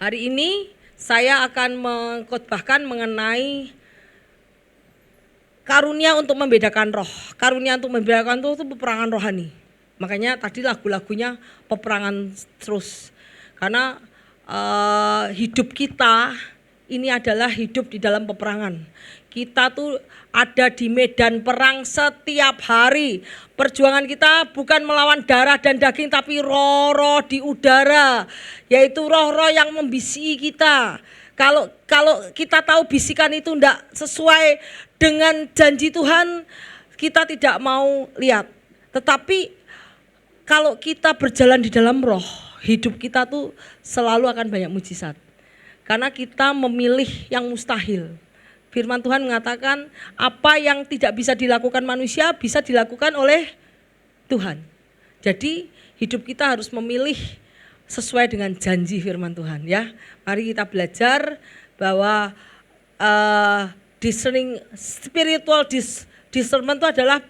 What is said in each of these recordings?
Hari ini saya akan mengkhotbahkan mengenai karunia untuk membedakan roh. Karunia untuk membedakan itu peperangan rohani. Makanya tadi lagu-lagunya peperangan terus. Karena hidup kita ini adalah hidup di dalam peperangan. Kita tuh ada di medan perang setiap hari. Perjuangan kita bukan melawan darah dan daging, tapi roh-roh di udara, yaitu roh-roh yang membisiki kita. Kalau kita tahu bisikan itu tidak sesuai dengan janji Tuhan, kita tidak mau lihat. Tetapi kalau kita berjalan di dalam roh, hidup kita tuh selalu akan banyak mujizat. Karena kita memilih yang mustahil. Firman Tuhan mengatakan apa yang tidak bisa dilakukan manusia bisa dilakukan oleh Tuhan. Jadi hidup kita harus memilih sesuai dengan janji firman Tuhan ya. Mari kita belajar bahwa discerning spiritual discernment itu adalah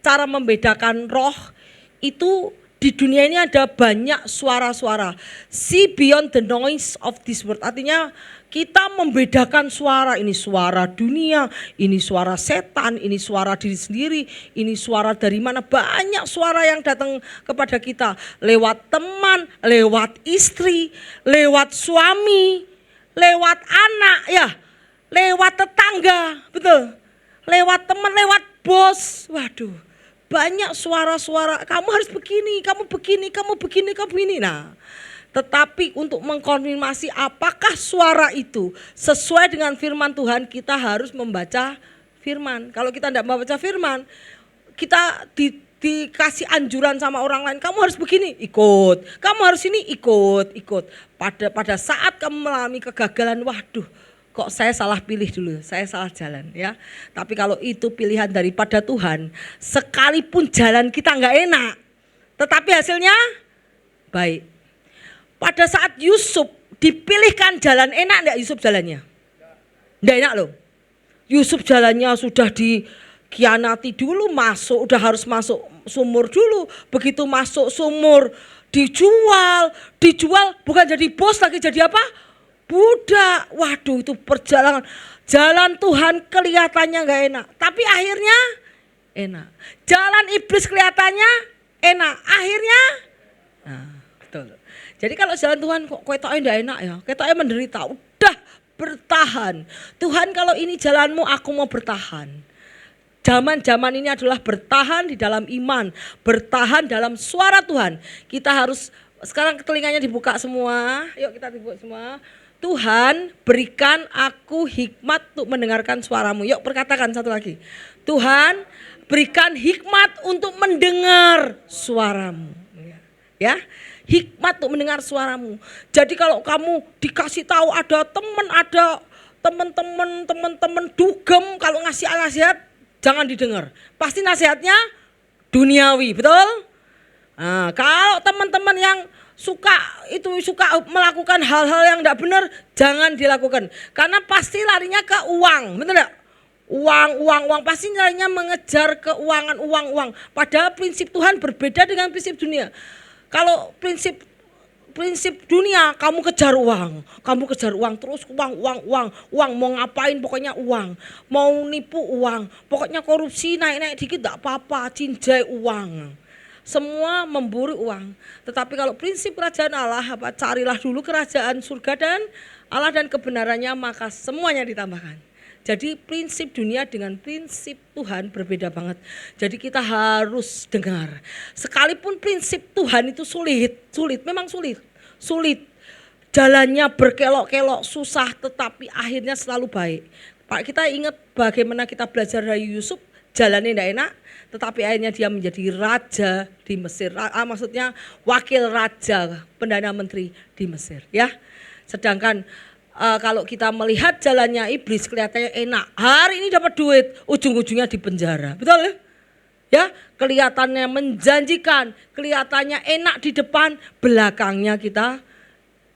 cara membedakan roh. Itu di dunia ini ada banyak suara-suara. See beyond the noise of this world. Artinya kita membedakan suara, ini suara dunia, ini suara setan, ini suara diri sendiri, ini suara dari mana. Banyak suara yang datang kepada kita lewat teman, lewat istri, lewat suami, lewat anak ya, lewat tetangga, betul. Lewat teman, lewat bos. Waduh, banyak suara-suara, kamu harus begini, kamu begini, kamu begini, kamu begini. Nah, tetapi untuk mengkonfirmasi apakah suara itu sesuai dengan firman Tuhan, kita harus membaca firman. Kalau kita tidak membaca firman, kita dikasih anjuran sama orang lain, kamu harus begini, ikut. Kamu harus ini, ikut. Pada saat kamu mengalami kegagalan, waduh, kok saya salah pilih dulu, saya salah jalan ya. Tapi kalau itu pilihan daripada Tuhan, sekalipun jalan kita nggak enak, tetapi hasilnya baik. Pada saat Yusuf dipilihkan jalan, enak enggak Yusuf jalannya? Enggak enak loh. Yusuf jalannya sudah dikhianati dulu, udah harus masuk sumur dulu. Begitu masuk sumur dijual bukan jadi bos lagi, jadi apa? Budak. Waduh, itu perjalanan. Jalan Tuhan kelihatannya enggak enak, tapi akhirnya enak. Jalan iblis kelihatannya enak, akhirnya betul. Jadi kalau jalan Tuhan kok ketoknya enggak enak ya, ketoknya menderita, udah bertahan. Tuhan kalau ini jalanmu, aku mau bertahan. Zaman-zaman ini adalah bertahan di dalam iman, bertahan dalam suara Tuhan. Kita harus, sekarang telinganya dibuka semua, yuk kita dibuka semua. Tuhan, berikan aku hikmat untuk mendengarkan suaramu. Yuk perkatakan satu lagi. Tuhan, berikan hikmat untuk mendengar suaramu. Ya, hikmat untuk mendengar suaramu. Jadi kalau kamu dikasih tahu ada teman-teman dugem, kalau ngasih nasihat jangan didengar. Pasti nasihatnya duniawi, betul? Nah, kalau teman-teman yang suka melakukan hal-hal yang tidak benar, jangan dilakukan. Karena pasti larinya ke uang, betul enggak? Uang, pasti larinya mengejar keuangan, uang. Padahal prinsip Tuhan berbeda dengan prinsip dunia. Kalau prinsip dunia, kamu kejar uang terus, uang, mau ngapain pokoknya uang, mau nipu uang, pokoknya korupsi naik dikit tidak apa-apa, cinjai uang, semua memburu uang. Tetapi kalau prinsip kerajaan Allah, carilah dulu kerajaan surga dan Allah dan kebenarannya, maka semuanya ditambahkan. Jadi prinsip dunia dengan prinsip Tuhan berbeda banget. Jadi kita harus dengar. Sekalipun prinsip Tuhan itu memang sulit. Jalannya berkelok-kelok, susah, tetapi akhirnya selalu baik. Pak, kita ingat bagaimana kita belajar dari Yusuf, jalannya tidak enak, tetapi akhirnya dia menjadi raja di Mesir. Maksudnya wakil raja, perdana menteri di Mesir. Ya, sedangkan kalau kita melihat jalannya iblis kelihatannya enak, hari ini dapat duit, ujung-ujungnya di penjara, betul ya? Ya, kelihatannya menjanjikan, kelihatannya enak di depan, belakangnya kita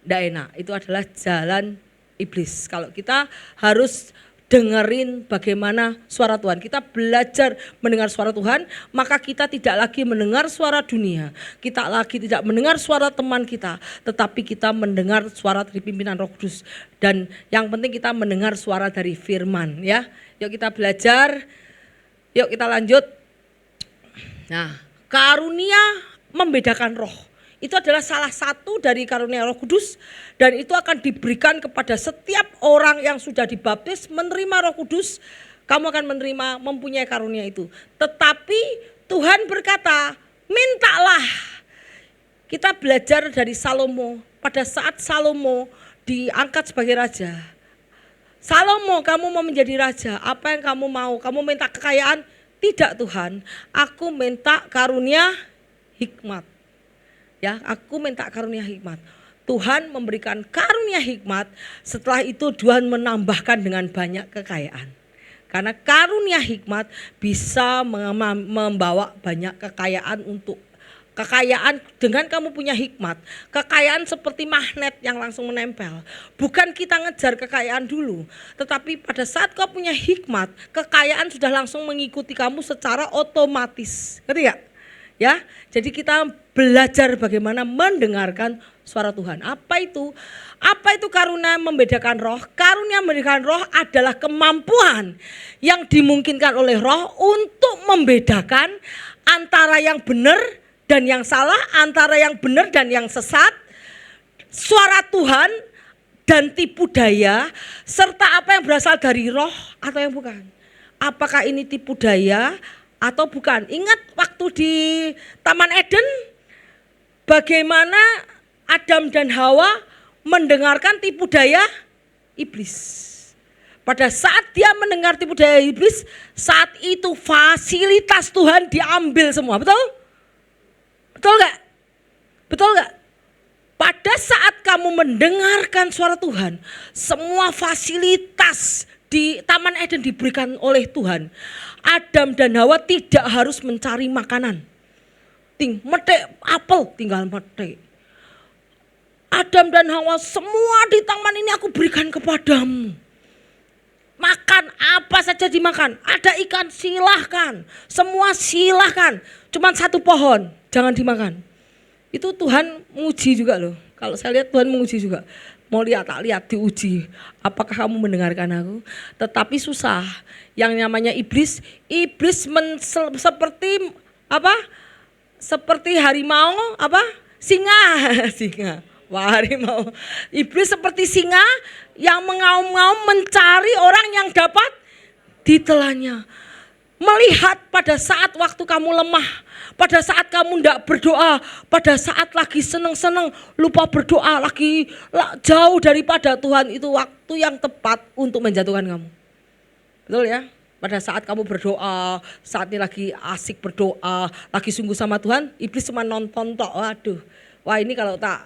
tidak enak. Itu adalah jalan iblis. Kalau kita harus dengerin bagaimana suara Tuhan. Kita belajar mendengar suara Tuhan, maka kita tidak lagi mendengar suara dunia. Kita lagi tidak mendengar suara teman kita, tetapi kita mendengar suara dari pimpinan Roh Kudus. Dan yang penting kita mendengar suara dari firman, ya. Yuk kita belajar. Yuk kita lanjut. Nah, karunia membedakan roh. Itu adalah salah satu dari karunia Roh Kudus, dan itu akan diberikan kepada setiap orang yang sudah dibaptis menerima Roh Kudus. Kamu akan menerima, mempunyai karunia itu. Tetapi Tuhan berkata, mintalah. Kita belajar dari Salomo. Pada saat Salomo diangkat sebagai raja, Salomo, kamu mau menjadi raja, apa yang kamu mau? Kamu minta kekayaan? Tidak Tuhan, aku minta karunia hikmat. Ya, aku minta karunia hikmat. Tuhan memberikan karunia hikmat, setelah itu Tuhan menambahkan dengan banyak kekayaan. Karena karunia hikmat bisa membawa banyak kekayaan untuk kekayaan. Dengan kamu punya hikmat, kekayaan seperti magnet yang langsung menempel. Bukan kita ngejar kekayaan dulu, tetapi pada saat kau punya hikmat, kekayaan sudah langsung mengikuti kamu secara otomatis. Ngerti gak? Ya, jadi kita belajar bagaimana mendengarkan suara Tuhan. Apa itu? Apa itu karunia membedakan roh? Karunia membedakan roh adalah kemampuan yang dimungkinkan oleh roh untuk membedakan antara yang benar dan yang salah, antara yang benar dan yang sesat, suara Tuhan dan tipu daya, serta apa yang berasal dari roh atau yang bukan. Apakah ini tipu daya atau bukan? Ingat waktu di Taman Eden, bagaimana Adam dan Hawa mendengarkan tipu daya iblis. Pada saat dia mendengar tipu daya iblis, saat itu fasilitas Tuhan diambil semua, betul? Betul gak? Betul gak? Pada saat kamu mendengarkan suara Tuhan, semua fasilitas di Taman Eden diberikan oleh Tuhan. Adam dan Hawa tidak harus mencari makanan. Metik apel tinggal metik. Adam dan Hawa, semua di taman ini aku berikan kepadamu. Makan apa saja dimakan. Ada ikan silahkan. Semua silahkan. Cuman satu pohon jangan dimakan. Itu Tuhan menguji juga loh. Kalau saya lihat Tuhan menguji juga. Mau lihat tak lihat diuji. Apakah kamu mendengarkan aku? Tetapi susah. Yang namanya iblis seperti apa? Seperti harimau apa? Singa. Wah, harimau. Iblis seperti singa yang mengaum-ngaum mencari orang yang dapat ditelannya. Melihat pada saat waktu kamu lemah, pada saat kamu tidak berdoa, pada saat lagi seneng-seneng lupa berdoa, lagi jauh daripada Tuhan, itu waktu yang tepat untuk menjatuhkan kamu. Betul ya? Pada saat kamu berdoa, saat ini lagi asik berdoa, lagi sungguh sama Tuhan, iblis cuma nonton tok. Waduh, wah ini kalau tak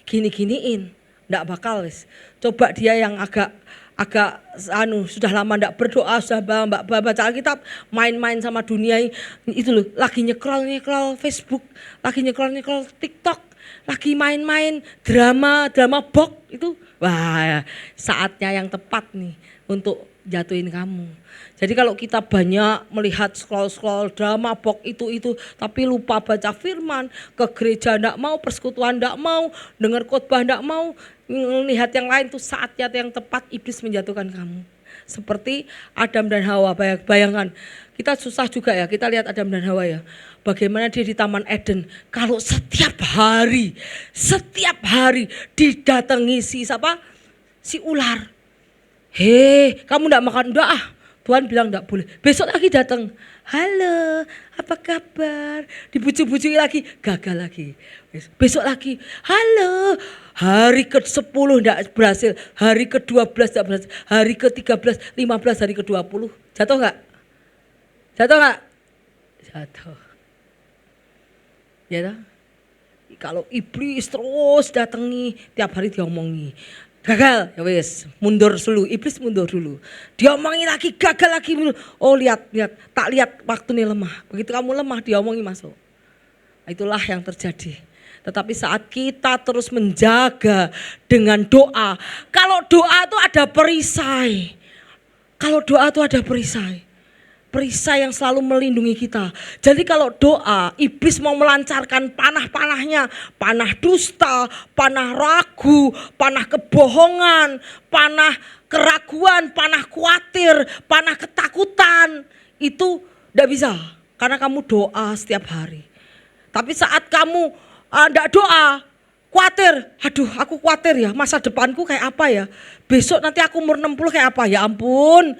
gini-giniin, enggak bakal wis. Coba dia yang agak sudah lama enggak berdoa, sudah baca Alkitab, main-main sama dunia itu loh, lagi nyekrol Facebook, lagi nyekrol TikTok, lagi main-main drama box itu. Wah, saatnya yang tepat nih untuk jatuhin kamu. Jadi kalau kita banyak melihat scroll drama box itu tapi lupa baca firman, ke gereja enggak mau, persekutuan enggak mau, dengar khotbah enggak mau, melihat yang lain, itu saatnya yang tepat iblis menjatuhkan kamu. Seperti Adam dan Hawa, bayangkan. Kita susah juga ya, kita lihat Adam dan Hawa ya. Bagaimana dia di Taman Eden, kalau setiap hari didatangi si ular. Hei, kamu enggak makan? Enggak ah. Tuhan bilang enggak boleh. Besok lagi datang. Halo, apa kabar? Dibujuk-bujuki lagi, gagal lagi. Besok lagi, halo. Hari ke-10 enggak berhasil. Hari ke-12 enggak berhasil. Hari ke-13, 15, hari ke-20. Jatuh enggak? Jatuh. Ya toh? Kalau iblis terus datangi, tiap hari diomongi. Gagal, ya wis, mundur dulu, iblis mundur dulu. Diomongi lagi, gagal lagi. Oh lihat, tak lihat waktu ini lemah. Begitu kamu lemah, diomongi masuk. Itulah yang terjadi. Tetapi saat kita terus menjaga dengan doa, kalau doa itu ada perisai. Kalau doa itu ada perisai. Perisai yang selalu melindungi kita. Jadi kalau doa, iblis mau melancarkan panah-panahnya, panah dusta, panah ragu, panah kebohongan, panah keraguan, panah khawatir, panah ketakutan, itu tidak bisa karena kamu doa setiap hari. Tapi saat kamu tidak doa, khawatir, aduh aku khawatir ya, masa depanku kayak apa ya, besok nanti aku umur 60 kayak apa, ya ampun.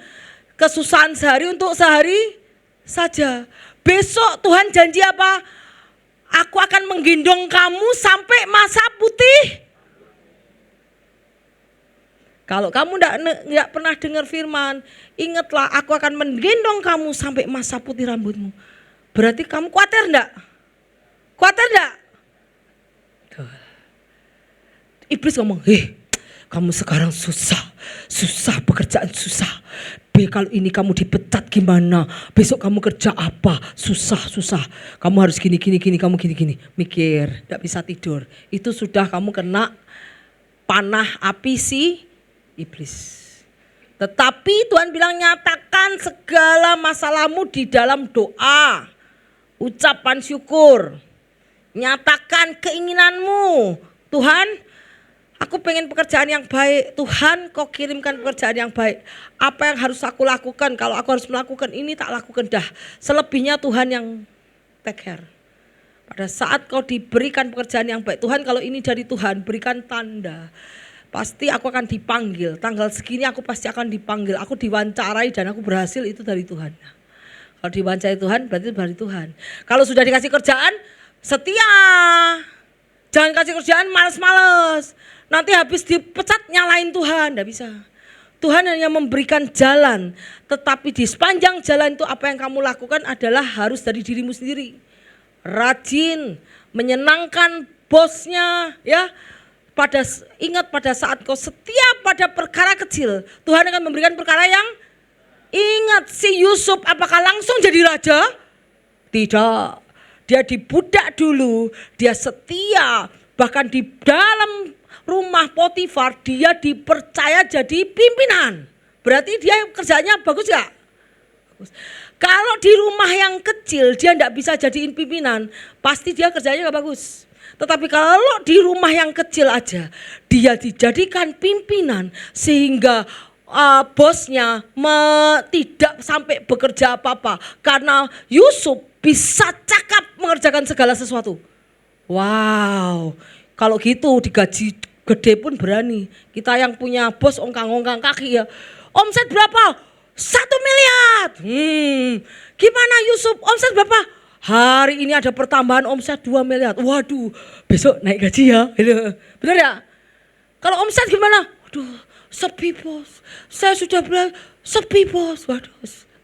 Kesusahan sehari untuk sehari saja. Besok Tuhan janji apa? Aku akan menggendong kamu sampai masa putih. Kalau kamu tidak pernah dengar firman, ingatlah aku akan menggendong kamu sampai masa putih rambutmu. Berarti kamu khawatir enggak? Khawatir enggak? Iblis ngomong, kamu sekarang susah pekerjaan susah. Kalau ini kamu dipecat gimana? Besok kamu kerja apa? Susah. Kamu harus gini, kamu gini. Mikir, tidak bisa tidur. Itu sudah kamu kena panah api si iblis. Tetapi Tuhan bilang nyatakan segala masalahmu di dalam doa. Ucapan syukur. Nyatakan keinginanmu. Tuhan, aku pengen pekerjaan yang baik. Tuhan, kau kirimkan pekerjaan yang baik. Apa yang harus aku lakukan? Kalau aku harus melakukan ini, tak lakukan dah. Selebihnya Tuhan yang take care. Pada saat kau diberikan pekerjaan yang baik, Tuhan kalau ini dari Tuhan, berikan tanda. Pasti aku akan dipanggil. Tanggal segini aku pasti akan dipanggil. Aku diwawancarai dan aku berhasil, itu dari Tuhan. Kalau diwawancarai Tuhan, berarti dari Tuhan. Kalau sudah dikasih kerjaan, setia. Jangan kasih kerjaan males-males. Nanti habis dipecat nyalain Tuhan, tidak bisa. Tuhan hanya memberikan jalan, tetapi di sepanjang jalan itu apa yang kamu lakukan adalah harus dari dirimu sendiri. Rajin, menyenangkan bosnya, ya. Ingat pada saat kau setia pada perkara kecil, Tuhan akan memberikan perkara yang ingat. Si Yusuf apakah langsung jadi raja? Tidak. Dia dibudak dulu, dia setia, bahkan di dalam rumah Potifar dia dipercaya jadi pimpinan. Berarti dia kerjanya bagus gak? Bagus. Kalau di rumah yang kecil dia tidak bisa jadiin pimpinan, pasti dia kerjanya gak bagus. Tetapi kalau di rumah yang kecil aja dia dijadikan pimpinan sehingga bosnya tidak sampai bekerja apa-apa karena Yusuf bisa cakap mengerjakan segala sesuatu. Wow, kalau gitu digaji gede pun berani. Kita yang punya bos ongkang-ongkang kaki ya. Omset berapa? 1 miliar. Gimana Yusuf? Omset berapa? Hari ini ada pertambahan omset 2 miliar. Waduh, besok naik gaji ya. Benar ya? Kalau omset gimana? Waduh, sepi bos. Saya sudah bilang sepi bos. Waduh,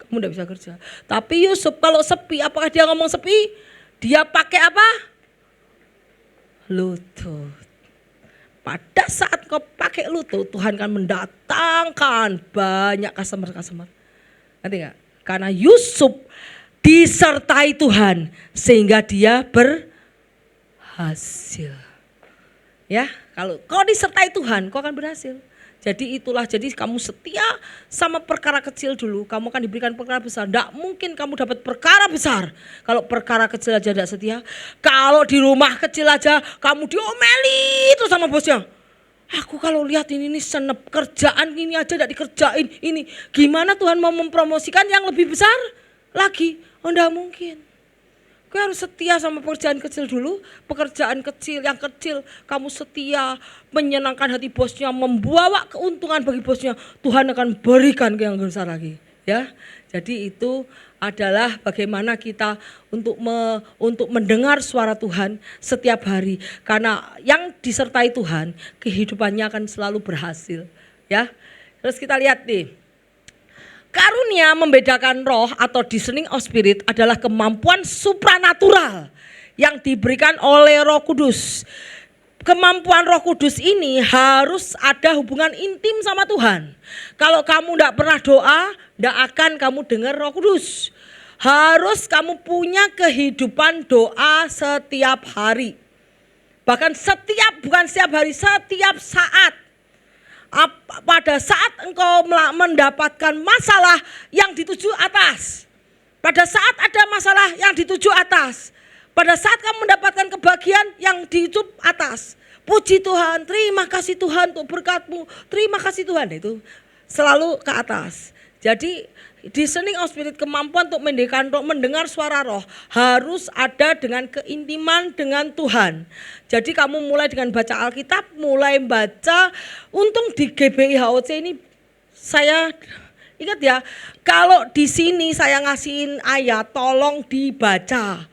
kamu tidak bisa kerja. Tapi Yusuf kalau sepi, apakah dia ngomong sepi? Dia pakai apa? Lutut. Pada saat kau pakai lutut, Tuhan akan mendatangkan banyak customer. Ngerti gak? Karena Yusuf disertai Tuhan sehingga dia berhasil. Ya, kalau kau disertai Tuhan, kau akan berhasil. Jadi kamu setia sama perkara kecil dulu, kamu akan diberikan perkara besar. Tidak mungkin kamu dapat perkara besar kalau perkara kecil aja tidak setia. Kalau di rumah kecil aja kamu diomeli itu sama bosnya. Aku kalau lihat ini senep kerjaan ini aja tidak dikerjain ini. Gimana Tuhan mau mempromosikan yang lebih besar lagi? Oh enggak mungkin. Kau harus setia sama pekerjaan kecil dulu. Pekerjaan kecil, yang kecil kamu setia, menyenangkan hati bosnya, membawa keuntungan bagi bosnya. Tuhan akan berikan ke yang besar lagi. Ya, jadi itu adalah bagaimana kita untuk mendengar suara Tuhan setiap hari. Karena yang disertai Tuhan, kehidupannya akan selalu berhasil. Ya, terus kita lihat nih. Karunia membedakan roh atau discerning of spirit adalah kemampuan supranatural yang diberikan oleh Roh Kudus. Kemampuan Roh Kudus ini harus ada hubungan intim sama Tuhan. Kalau kamu tidak pernah doa, tidak akan kamu dengar Roh Kudus. Harus kamu punya kehidupan doa setiap hari. Bahkan bukan setiap hari, setiap saat. Pada saat engkau mendapatkan masalah yang dituju atas. Pada saat ada masalah yang dituju atas. Pada saat kamu mendapatkan kebahagiaan yang dituju atas. Puji Tuhan, terima kasih Tuhan untuk berkat-Mu. Terima kasih Tuhan, itu selalu ke atas. Jadi discerning of spirit, kemampuan untuk mendengar suara roh harus ada dengan keintiman dengan Tuhan. Jadi kamu mulai dengan baca Alkitab, mulai baca. Untung di GBI HOC ini saya ingat ya, kalau di sini saya ngasihin ayat tolong dibaca.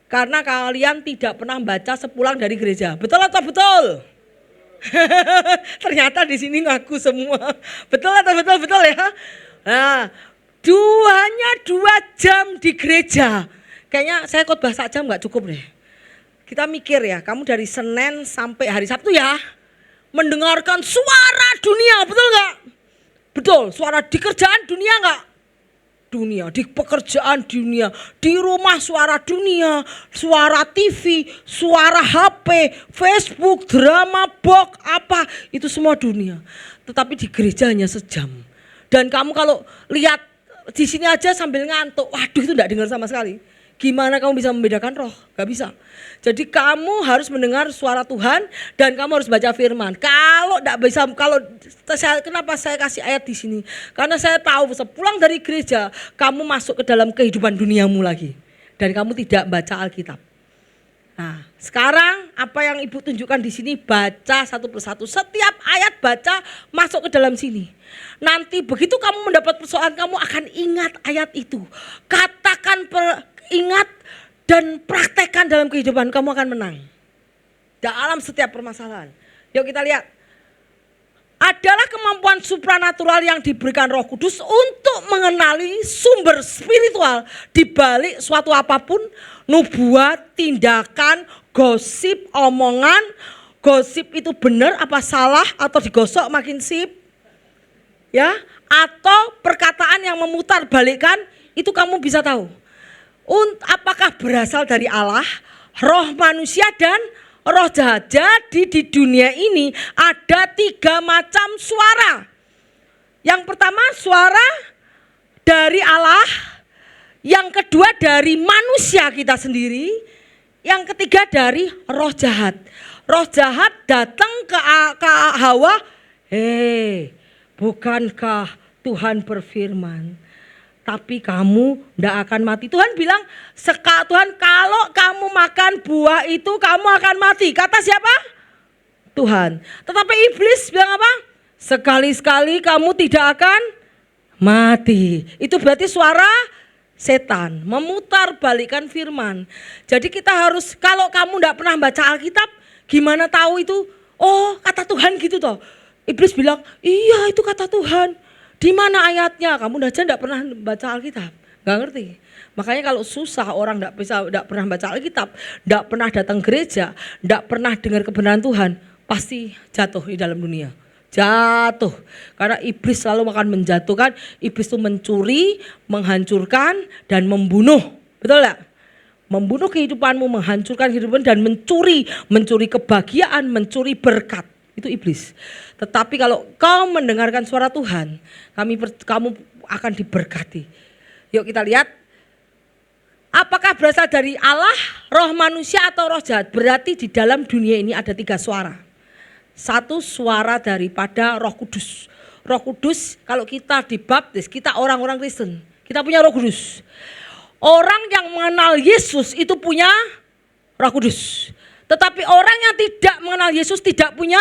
Karena kalian tidak pernah baca sepulang dari gereja. Betul atau betul? Ternyata di sini ngaku semua. Betul atau betul ya? Nah, hanya 2 jam di gereja. Kayaknya saya khotbah sak jam gak cukup deh. Kita mikir ya, kamu dari Senin sampai hari Sabtu ya, mendengarkan suara dunia, betul gak? Betul, suara di kerjaan dunia gak? Dunia, di pekerjaan dunia, di rumah suara dunia, suara TV, suara HP, Facebook, drama, box, apa, itu semua dunia. Tetapi di gereja hanya sejam. Dan kamu kalau lihat di sini aja sambil ngantuk, waduh itu enggak dengar sama sekali. Gimana kamu bisa membedakan roh? Gak bisa. Jadi kamu harus mendengar suara Tuhan dan kamu harus baca firman. Kalau enggak bisa, kenapa saya kasih ayat di sini? Karena saya tahu sepulang dari gereja kamu masuk ke dalam kehidupan duniamu lagi dan kamu tidak baca Alkitab. Nah, sekarang apa yang Ibu tunjukkan di sini, baca satu persatu. Setiap ayat baca masuk ke dalam sini. Nanti begitu kamu mendapat persoalan, kamu akan ingat ayat itu. Katakan ingat dan praktekkan dalam kehidupan, kamu akan menang. Dalam setiap permasalahan. Yuk kita lihat. Adalah kemampuan supranatural yang diberikan Roh Kudus untuk mengenali sumber spiritual di balik suatu apapun, nubuat, tindakan, gosip, omongan. Gosip itu benar apa salah atau digosok makin sip? Ya, atau perkataan yang memutar balikan, itu kamu bisa tahu. Apakah berasal dari Allah, roh manusia dan roh jahat. Jadi di dunia ini ada 3 macam suara. Yang pertama suara dari Allah, yang kedua dari manusia kita sendiri, yang ketiga dari roh jahat. Roh jahat datang ke Hawa, bukankah Tuhan berfirman, tapi kamu tidak akan mati. Tuhan bilang, Tuhan kalau kamu makan buah itu kamu akan mati. Kata siapa? Tuhan. Tetapi iblis bilang apa? Sekali-sekali kamu tidak akan mati. Itu berarti suara setan memutar balikan firman. Jadi kita harus, kalau kamu tidak pernah baca Alkitab, gimana tahu itu? Oh, kata Tuhan gitu toh. Iblis bilang, iya itu kata Tuhan. Di mana ayatnya? Kamu aja enggak pernah baca Alkitab, enggak ngerti. Makanya kalau susah orang enggak pernah baca Alkitab, enggak pernah datang gereja, enggak pernah dengar kebenaran Tuhan, pasti jatuh di dalam dunia. Jatuh. Karena iblis selalu akan menjatuhkan. Iblis itu mencuri, menghancurkan dan membunuh. Betul enggak? Membunuh kehidupanmu, menghancurkan kehidupan dan mencuri kebahagiaan, mencuri berkat. Itu iblis. Tetapi kalau kau mendengarkan suara Tuhan, kamu akan diberkati. Yuk kita lihat. Apakah berasal dari Allah, roh manusia atau roh jahat? Berarti di dalam dunia ini ada 3 suara. 1 suara daripada Roh Kudus. Roh Kudus kalau kita dibaptis, kita orang-orang Kristen, kita punya Roh Kudus. Orang yang mengenal Yesus itu punya Roh Kudus. Tetapi orang yang tidak mengenal Yesus tidak punya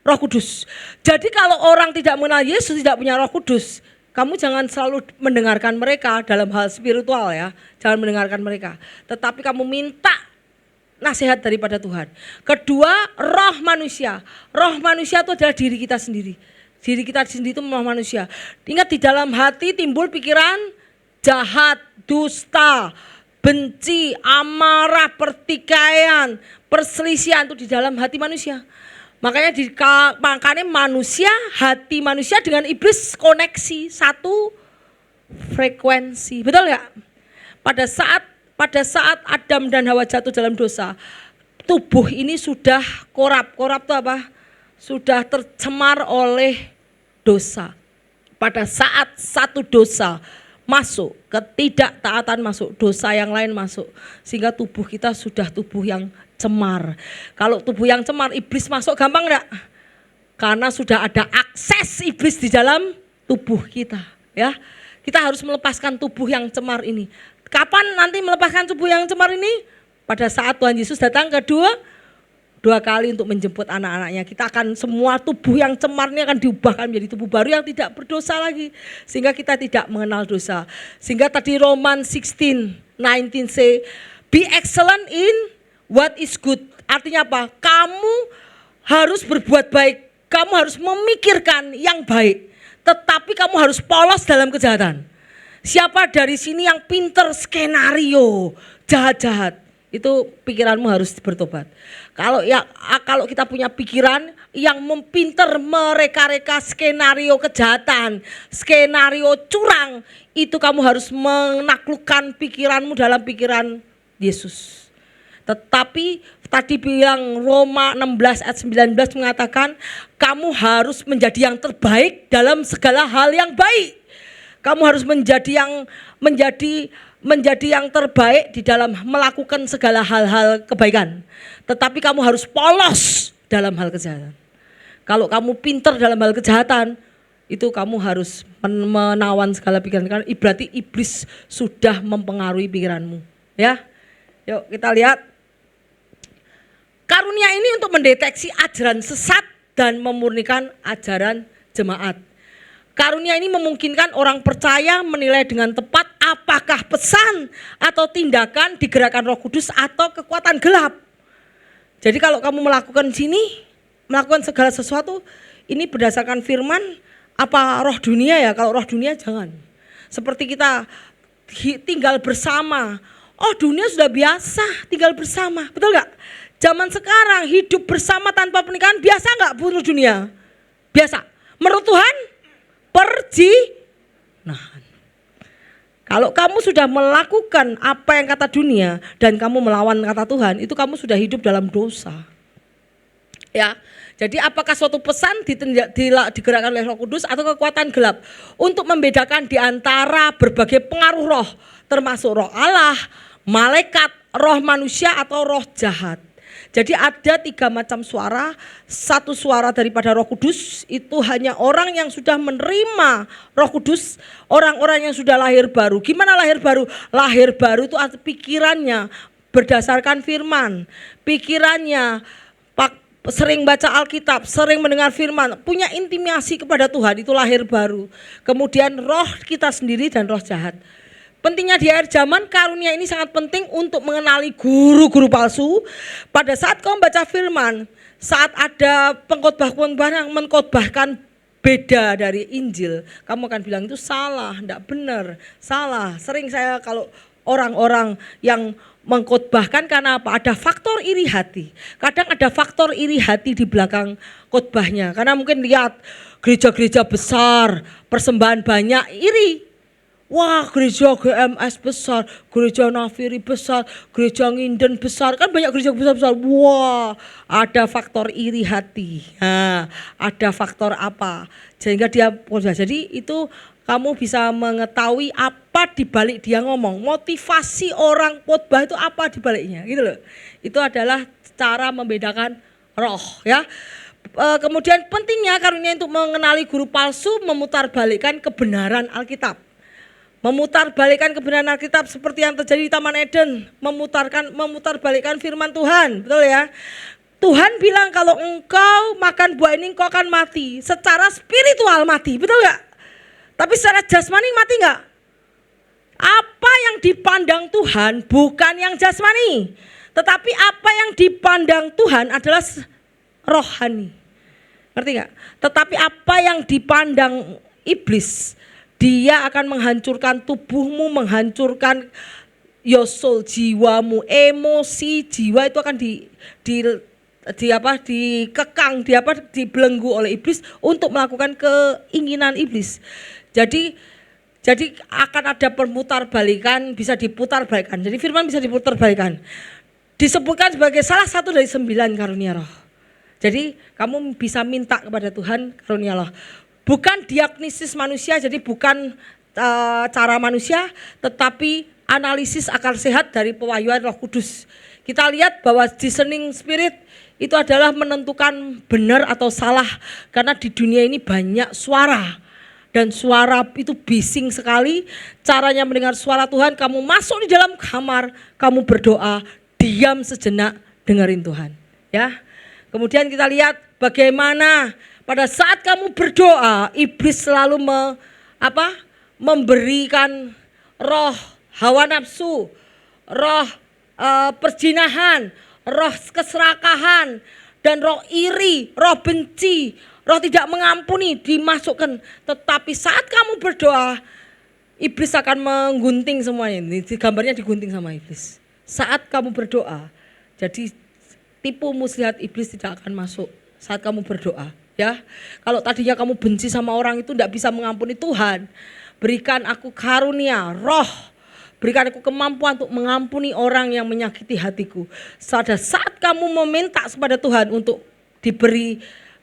Roh Kudus. Jadi kalau orang tidak mengenal Yesus, tidak punya Roh Kudus, kamu jangan selalu mendengarkan mereka dalam hal spiritual ya. Jangan mendengarkan mereka. Tetapi kamu minta nasihat daripada Tuhan. Kedua, roh manusia. Roh manusia itu adalah diri kita sendiri. Diri kita sendiri itu roh manusia. Ingat, di dalam hati timbul pikiran jahat, dusta, benci, amarah, pertikaian, perselisihan, itu di dalam hati manusia. Makanya manusia, hati manusia dengan iblis koneksi satu frekuensi. Betul nggak? Pada saat Adam dan Hawa jatuh dalam dosa, tubuh ini sudah korap. Korap itu apa? sudah tercemar oleh dosa. Pada saat satu dosa masuk, ketidaktaatan masuk, dosa yang lain masuk, sehingga tubuh kita sudah tubuh yang cemar. Kalau tubuh yang cemar, iblis masuk gampang enggak? Karena sudah ada akses iblis di dalam tubuh kita, ya. Kita harus melepaskan tubuh yang cemar ini. Kapan nanti melepaskan tubuh yang cemar ini? Pada saat Tuhan Yesus datang dua kali untuk menjemput anak-anaknya. Kita akan semua tubuh yang cemar ini akan diubahkan menjadi tubuh baru yang tidak berdosa lagi. Sehingga kita tidak mengenal dosa. Sehingga tadi Roman 16:19 say, be excellent in what is good. Artinya apa? Kamu harus berbuat baik. Kamu harus memikirkan yang baik. Tetapi kamu harus polos dalam kejahatan. Siapa dari sini yang pinter skenario jahat-jahat? Itu pikiranmu harus bertobat. Kalau kita punya pikiran yang mempinter mereka-reka skenario kejahatan, skenario curang, itu kamu harus menaklukkan pikiranmu dalam pikiran Yesus. Tetapi tadi bilang Roma 16 ayat 19 mengatakan kamu harus menjadi yang terbaik dalam segala hal yang baik. Kamu harus menjadi yang terbaik di dalam melakukan segala hal-hal kebaikan. Tetapi kamu harus polos dalam hal kejahatan. Kalau kamu pintar dalam hal kejahatan, itu kamu harus menawan segala pikiran. Karena berarti iblis sudah mempengaruhi pikiranmu. Ya, yuk kita lihat. Karunia ini untuk mendeteksi ajaran sesat dan memurnikan ajaran jemaat. Karunia ini memungkinkan orang percaya menilai dengan tepat apakah pesan atau tindakan digerakkan Roh Kudus atau kekuatan gelap. Jadi kalau kamu melakukan melakukan segala sesuatu, ini berdasarkan firman apa roh dunia ya? Kalau roh dunia jangan. Seperti kita tinggal bersama. Oh, dunia sudah biasa tinggal bersama, betul gak? Zaman sekarang hidup bersama tanpa pernikahan biasa gak bunuh dunia? Biasa. Menurut Tuhan? Perjinahan. Kalau kamu sudah melakukan apa yang kata dunia dan kamu melawan kata Tuhan, itu kamu sudah hidup dalam dosa. Ya, jadi apakah suatu pesan digerakkan oleh Roh Kudus atau kekuatan gelap untuk membedakan di antara berbagai pengaruh roh, termasuk roh Allah, malaikat, roh manusia atau roh jahat. Jadi ada 3 macam suara. Satu suara daripada Roh Kudus itu hanya orang yang sudah menerima Roh Kudus, orang-orang yang sudah lahir baru. Gimana lahir baru? Lahir baru itu pikirannya berdasarkan firman. Pikirannya sering baca Alkitab, sering mendengar firman, punya intimasi kepada Tuhan, itu lahir baru. Kemudian roh kita sendiri dan roh jahat. Pentingnya di akhir zaman, karunia ini sangat penting untuk mengenali guru-guru palsu. Pada saat kau membaca firman, saat ada pengkhotbah yang mengkhotbahkan beda dari Injil, kamu akan bilang itu salah, enggak benar, salah. Sering saya kalau orang-orang yang mengkhotbahkan karena apa? Ada faktor iri hati. Kadang ada faktor iri hati di belakang khotbahnya. Karena mungkin lihat gereja-gereja besar, persembahan banyak, iri. Wah, gereja GMS besar, gereja Nafiri besar, gereja Nginden besar, kan banyak gereja besar-besar. Wah, ada faktor iri hati. Nah, ada faktor apa? Sehingga dia, jadi itu kamu bisa mengetahui apa dibalik dia ngomong. Motivasi orang khotbah itu apa dibaliknya, gitu loh. Itu adalah cara membedakan roh, ya. Kemudian pentingnya karunia untuk mengenali guru palsu, memutarbalikkan kebenaran Alkitab. Memutarbalikkan kebenaran Alkitab seperti yang terjadi di Taman Eden, memutarbalikkan firman Tuhan, betul ya? Tuhan bilang kalau engkau makan buah ini engkau akan mati, secara spiritual mati, betul gak? Tapi secara jasmani mati gak? Apa yang dipandang Tuhan bukan yang jasmani, tetapi apa yang dipandang Tuhan adalah rohani, ngerti gak? Tetapi apa yang dipandang iblis, dia akan menghancurkan tubuhmu, menghancurkan soul, jiwamu, emosi, jiwa itu akan dikekang, dibelenggu oleh iblis untuk melakukan keinginan iblis. Jadi akan ada permutarbalikan, bisa diputarbalikkan. Jadi firman bisa diputarbalikkan. Disebutkan sebagai salah satu dari 9 karunia roh. Jadi kamu bisa minta kepada Tuhan karunialah. Bukan diagnosis manusia, jadi bukan cara manusia, tetapi analisis akal sehat dari pewahyuan Roh Kudus. Kita lihat bahwa discerning spirit itu adalah menentukan benar atau salah, karena di dunia ini banyak suara. Dan suara itu bising sekali. Caranya mendengar suara Tuhan, kamu masuk di dalam kamar, kamu berdoa, diam sejenak, dengerin Tuhan. Ya. Kemudian kita lihat bagaimana pada saat kamu berdoa, iblis selalu memberikan roh hawa nafsu, roh perzinahan, roh keserakahan, dan roh iri, roh benci, roh tidak mengampuni dimasukkan. Tetapi saat kamu berdoa, iblis akan menggunting semuanya. Ini gambarnya digunting sama iblis. Saat kamu berdoa, jadi tipu muslihat iblis tidak akan masuk saat kamu berdoa. Ya, kalau tadinya kamu benci sama orang itu tidak bisa mengampuni, Tuhan berikan aku karunia, roh, berikan aku kemampuan untuk mengampuni orang yang menyakiti hatiku. Pada saat kamu meminta kepada Tuhan untuk diberi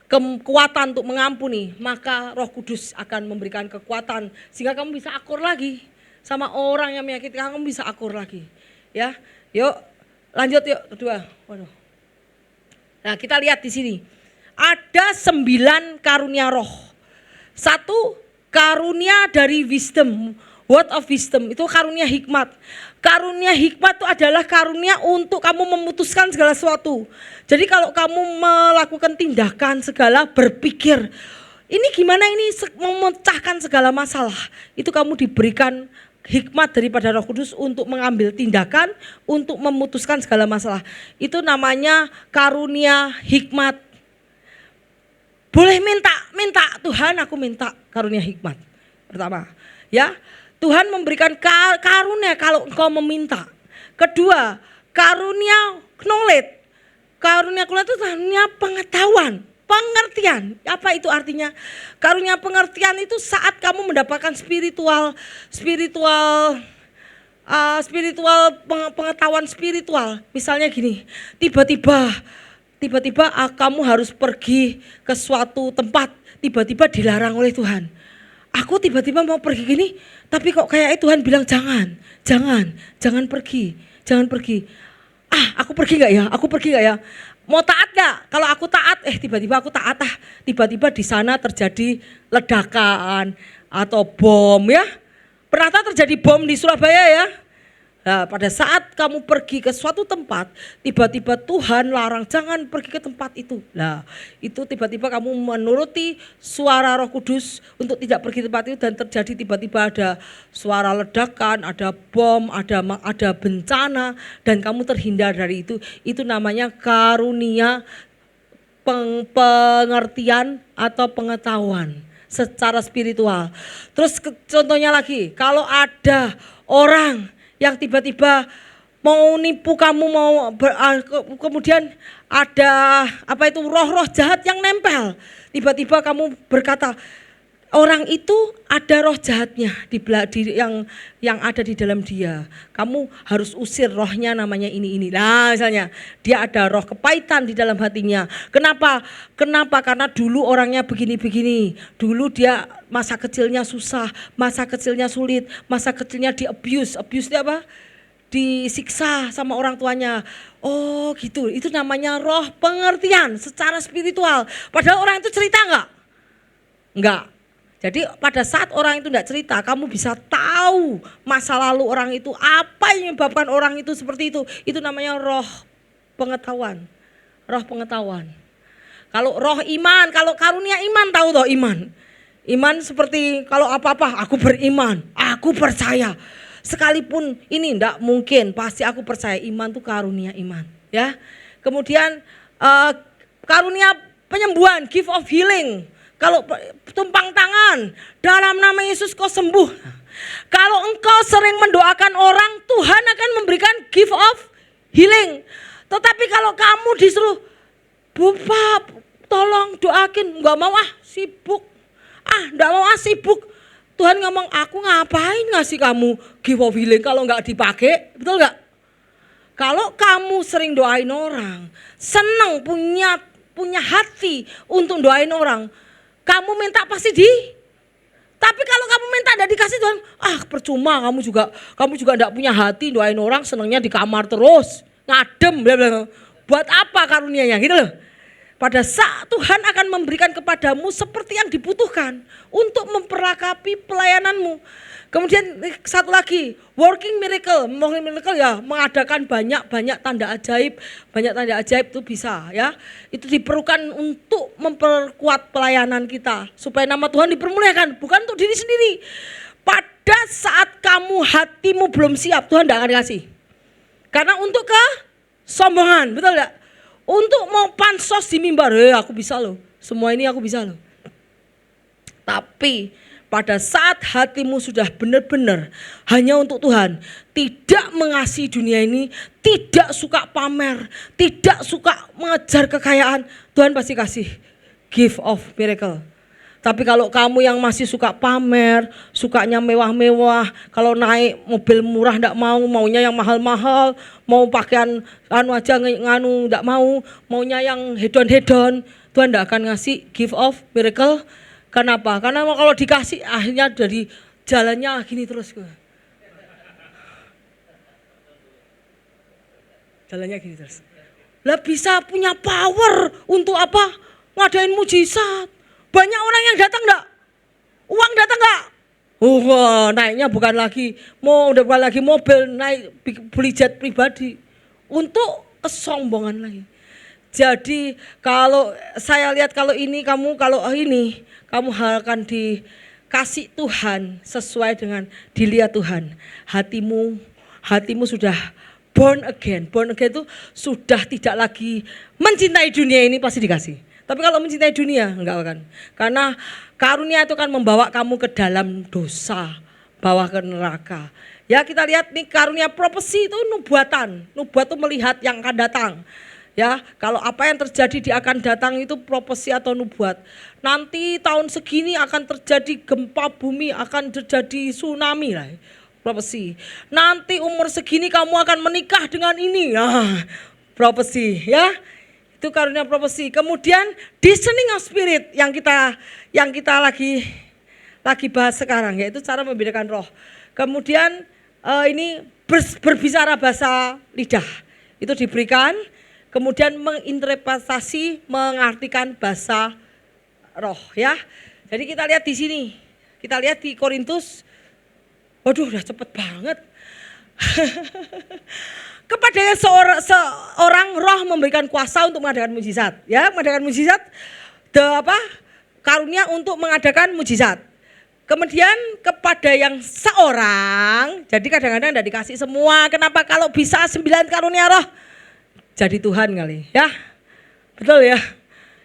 kekuatan untuk mengampuni, maka Roh Kudus akan memberikan kekuatan sehingga kamu bisa akur lagi sama orang yang menyakiti kamu, bisa akur lagi. Ya, yuk lanjut yuk kedua. Waduh. Nah kita lihat di sini ada 9 karunia roh. 1 karunia dari wisdom, word of wisdom, itu karunia hikmat. Karunia hikmat itu adalah karunia untuk kamu memutuskan segala sesuatu. Jadi kalau kamu melakukan tindakan segala, berpikir, ini gimana ini memecahkan segala masalah, itu kamu diberikan hikmat daripada Roh Kudus untuk mengambil tindakan, untuk memutuskan segala masalah. Itu namanya karunia hikmat. Boleh minta Tuhan, aku minta karunia hikmat. Pertama, ya, Tuhan memberikan karunia kalau engkau meminta. Kedua, karunia knowledge. Karunia knowledge itu karunia pengetahuan, pengertian. Apa itu artinya? Karunia pengertian itu saat kamu mendapatkan pengetahuan spiritual. Misalnya gini, tiba-tiba kamu harus pergi ke suatu tempat, tiba-tiba dilarang oleh Tuhan. Aku tiba-tiba mau pergi gini, tapi kok kayak Tuhan bilang jangan pergi. Aku pergi gak ya? Mau taat gak? Kalau aku taat, tiba-tiba aku taat tiba-tiba di sana terjadi ledakan atau bom ya. Pernah terjadi bom di Surabaya ya? Nah, pada saat kamu pergi ke suatu tempat, tiba-tiba Tuhan larang jangan pergi ke tempat itu. Nah, itu tiba-tiba kamu menuruti suara Roh Kudus untuk tidak pergi ke tempat itu, dan terjadi tiba-tiba ada suara ledakan, ada bom, ada bencana, dan kamu terhindar dari itu. Itu namanya karunia pengertian atau pengetahuan secara spiritual. Terus contohnya lagi, kalau ada orang yang tiba-tiba mau nipu kamu, kemudian ada roh-roh jahat yang nempel. Tiba-tiba kamu berkata, orang itu ada roh jahatnya yang ada di dalam dia. Kamu harus usir rohnya, namanya ini. Nah, misalnya dia ada roh kepahitan di dalam hatinya. Kenapa? Karena dulu orangnya begini-begini. Dulu dia masa kecilnya susah, masa kecilnya sulit, masa kecilnya di abuse. Abuse itu apa? Disiksa sama orang tuanya. Oh gitu, itu namanya roh pengertian secara spiritual. Padahal orang itu cerita enggak. Jadi pada saat orang itu tidak cerita, kamu bisa tahu masa lalu orang itu, apa yang menyebabkan orang itu seperti itu. Itu namanya roh pengetahuan. Roh pengetahuan. Kalau roh iman, kalau karunia iman, tahu toh iman. Iman seperti kalau apa-apa aku beriman, aku percaya. Sekalipun ini tidak mungkin, pasti aku percaya. Iman itu karunia iman. Ya. Kemudian karunia penyembuhan, gift of healing. Kalau tumpang tangan, dalam nama Yesus kau sembuh. Kalau engkau sering mendoakan orang, Tuhan akan memberikan gift of healing. Tetapi kalau kamu disuruh, Bapak tolong doakin, enggak mau sibuk. Enggak mau sibuk. Tuhan ngomong, aku ngapain ngasih kamu gift of healing kalau enggak dipakai, betul enggak? Kalau kamu sering doain orang, senang punya punya hati untuk doain orang, kamu minta pasti tapi kalau kamu minta tidak dikasih Tuhan, percuma, kamu juga tidak punya hati doain orang, senangnya di kamar terus, ngadem, bla bla. Buat apa karunianya gitu loh. Pada saat Tuhan akan memberikan kepadamu seperti yang dibutuhkan untuk memperlengkapi pelayananmu. Kemudian satu lagi, working miracle ya, mengadakan banyak tanda ajaib, itu bisa ya. Itu diperlukan untuk memperkuat pelayanan kita supaya nama Tuhan dipermuliakan, bukan untuk diri sendiri. Pada saat kamu hatimu belum siap, Tuhan tidak akan kasih. Karena untuk kesombongan, betul enggak? Untuk mau pansos di mimbar, aku bisa loh, semua ini aku bisa loh. Tapi pada saat hatimu sudah benar-benar hanya untuk Tuhan, tidak mengasihi dunia ini, tidak suka pamer, tidak suka mengejar kekayaan, Tuhan pasti kasih gift of miracle. Tapi kalau kamu yang masih suka pamer, sukanya mewah-mewah, kalau naik mobil murah enggak mau, maunya yang mahal-mahal, mau pakaian aja enggak mau, maunya yang hedon-hedon, Tuhan enggak akan ngasih gift of miracle. Kenapa? Karena kalau dikasih akhirnya dari jalannya gini terus. Jalannya gini terus. Lah bisa punya power untuk apa? Ngadain mujizat. Banyak orang yang datang enggak? Uang datang enggak? Naiknya bukan lagi mobil, naik beli jet pribadi. Untuk kesombongan lagi. Jadi kalau saya lihat kalau kamu akan dikasih Tuhan sesuai dengan dilihat Tuhan. Hatimu sudah born again. Born again itu sudah tidak lagi mencintai dunia ini, pasti dikasih. Tapi kalau mencintai dunia enggak akan. Karena karunia itu kan membawa kamu ke dalam dosa, bawa ke neraka. Ya kita lihat nih karunia propesi itu nubuatan. Nubuat itu melihat yang akan datang. Ya, kalau apa yang terjadi di akan datang itu propesi atau nubuat. Nanti tahun segini akan terjadi gempa bumi, akan terjadi tsunami lah. Propesi. Nanti umur segini kamu akan menikah dengan ini. Propesi ya. Itu karunia propesi. Kemudian discerning of spirit yang kita lagi bahas sekarang, yaitu cara membedakan roh. Kemudian ini berbicara bahasa lidah. Itu diberikan. Kemudian menginterpretasi, mengartikan bahasa roh ya. Jadi kita lihat di sini. Kita lihat di Korintus. Waduh, udah cepet banget. Kepada seorang roh memberikan kuasa untuk mengadakan mujizat. Ya, mengadakan mujizat. Karunia untuk mengadakan mujizat. Kemudian kepada yang seorang, jadi kadang-kadang tidak dikasih semua. Kenapa? Kalau bisa 9 karunia roh. Jadi Tuhan kali ya, betul ya.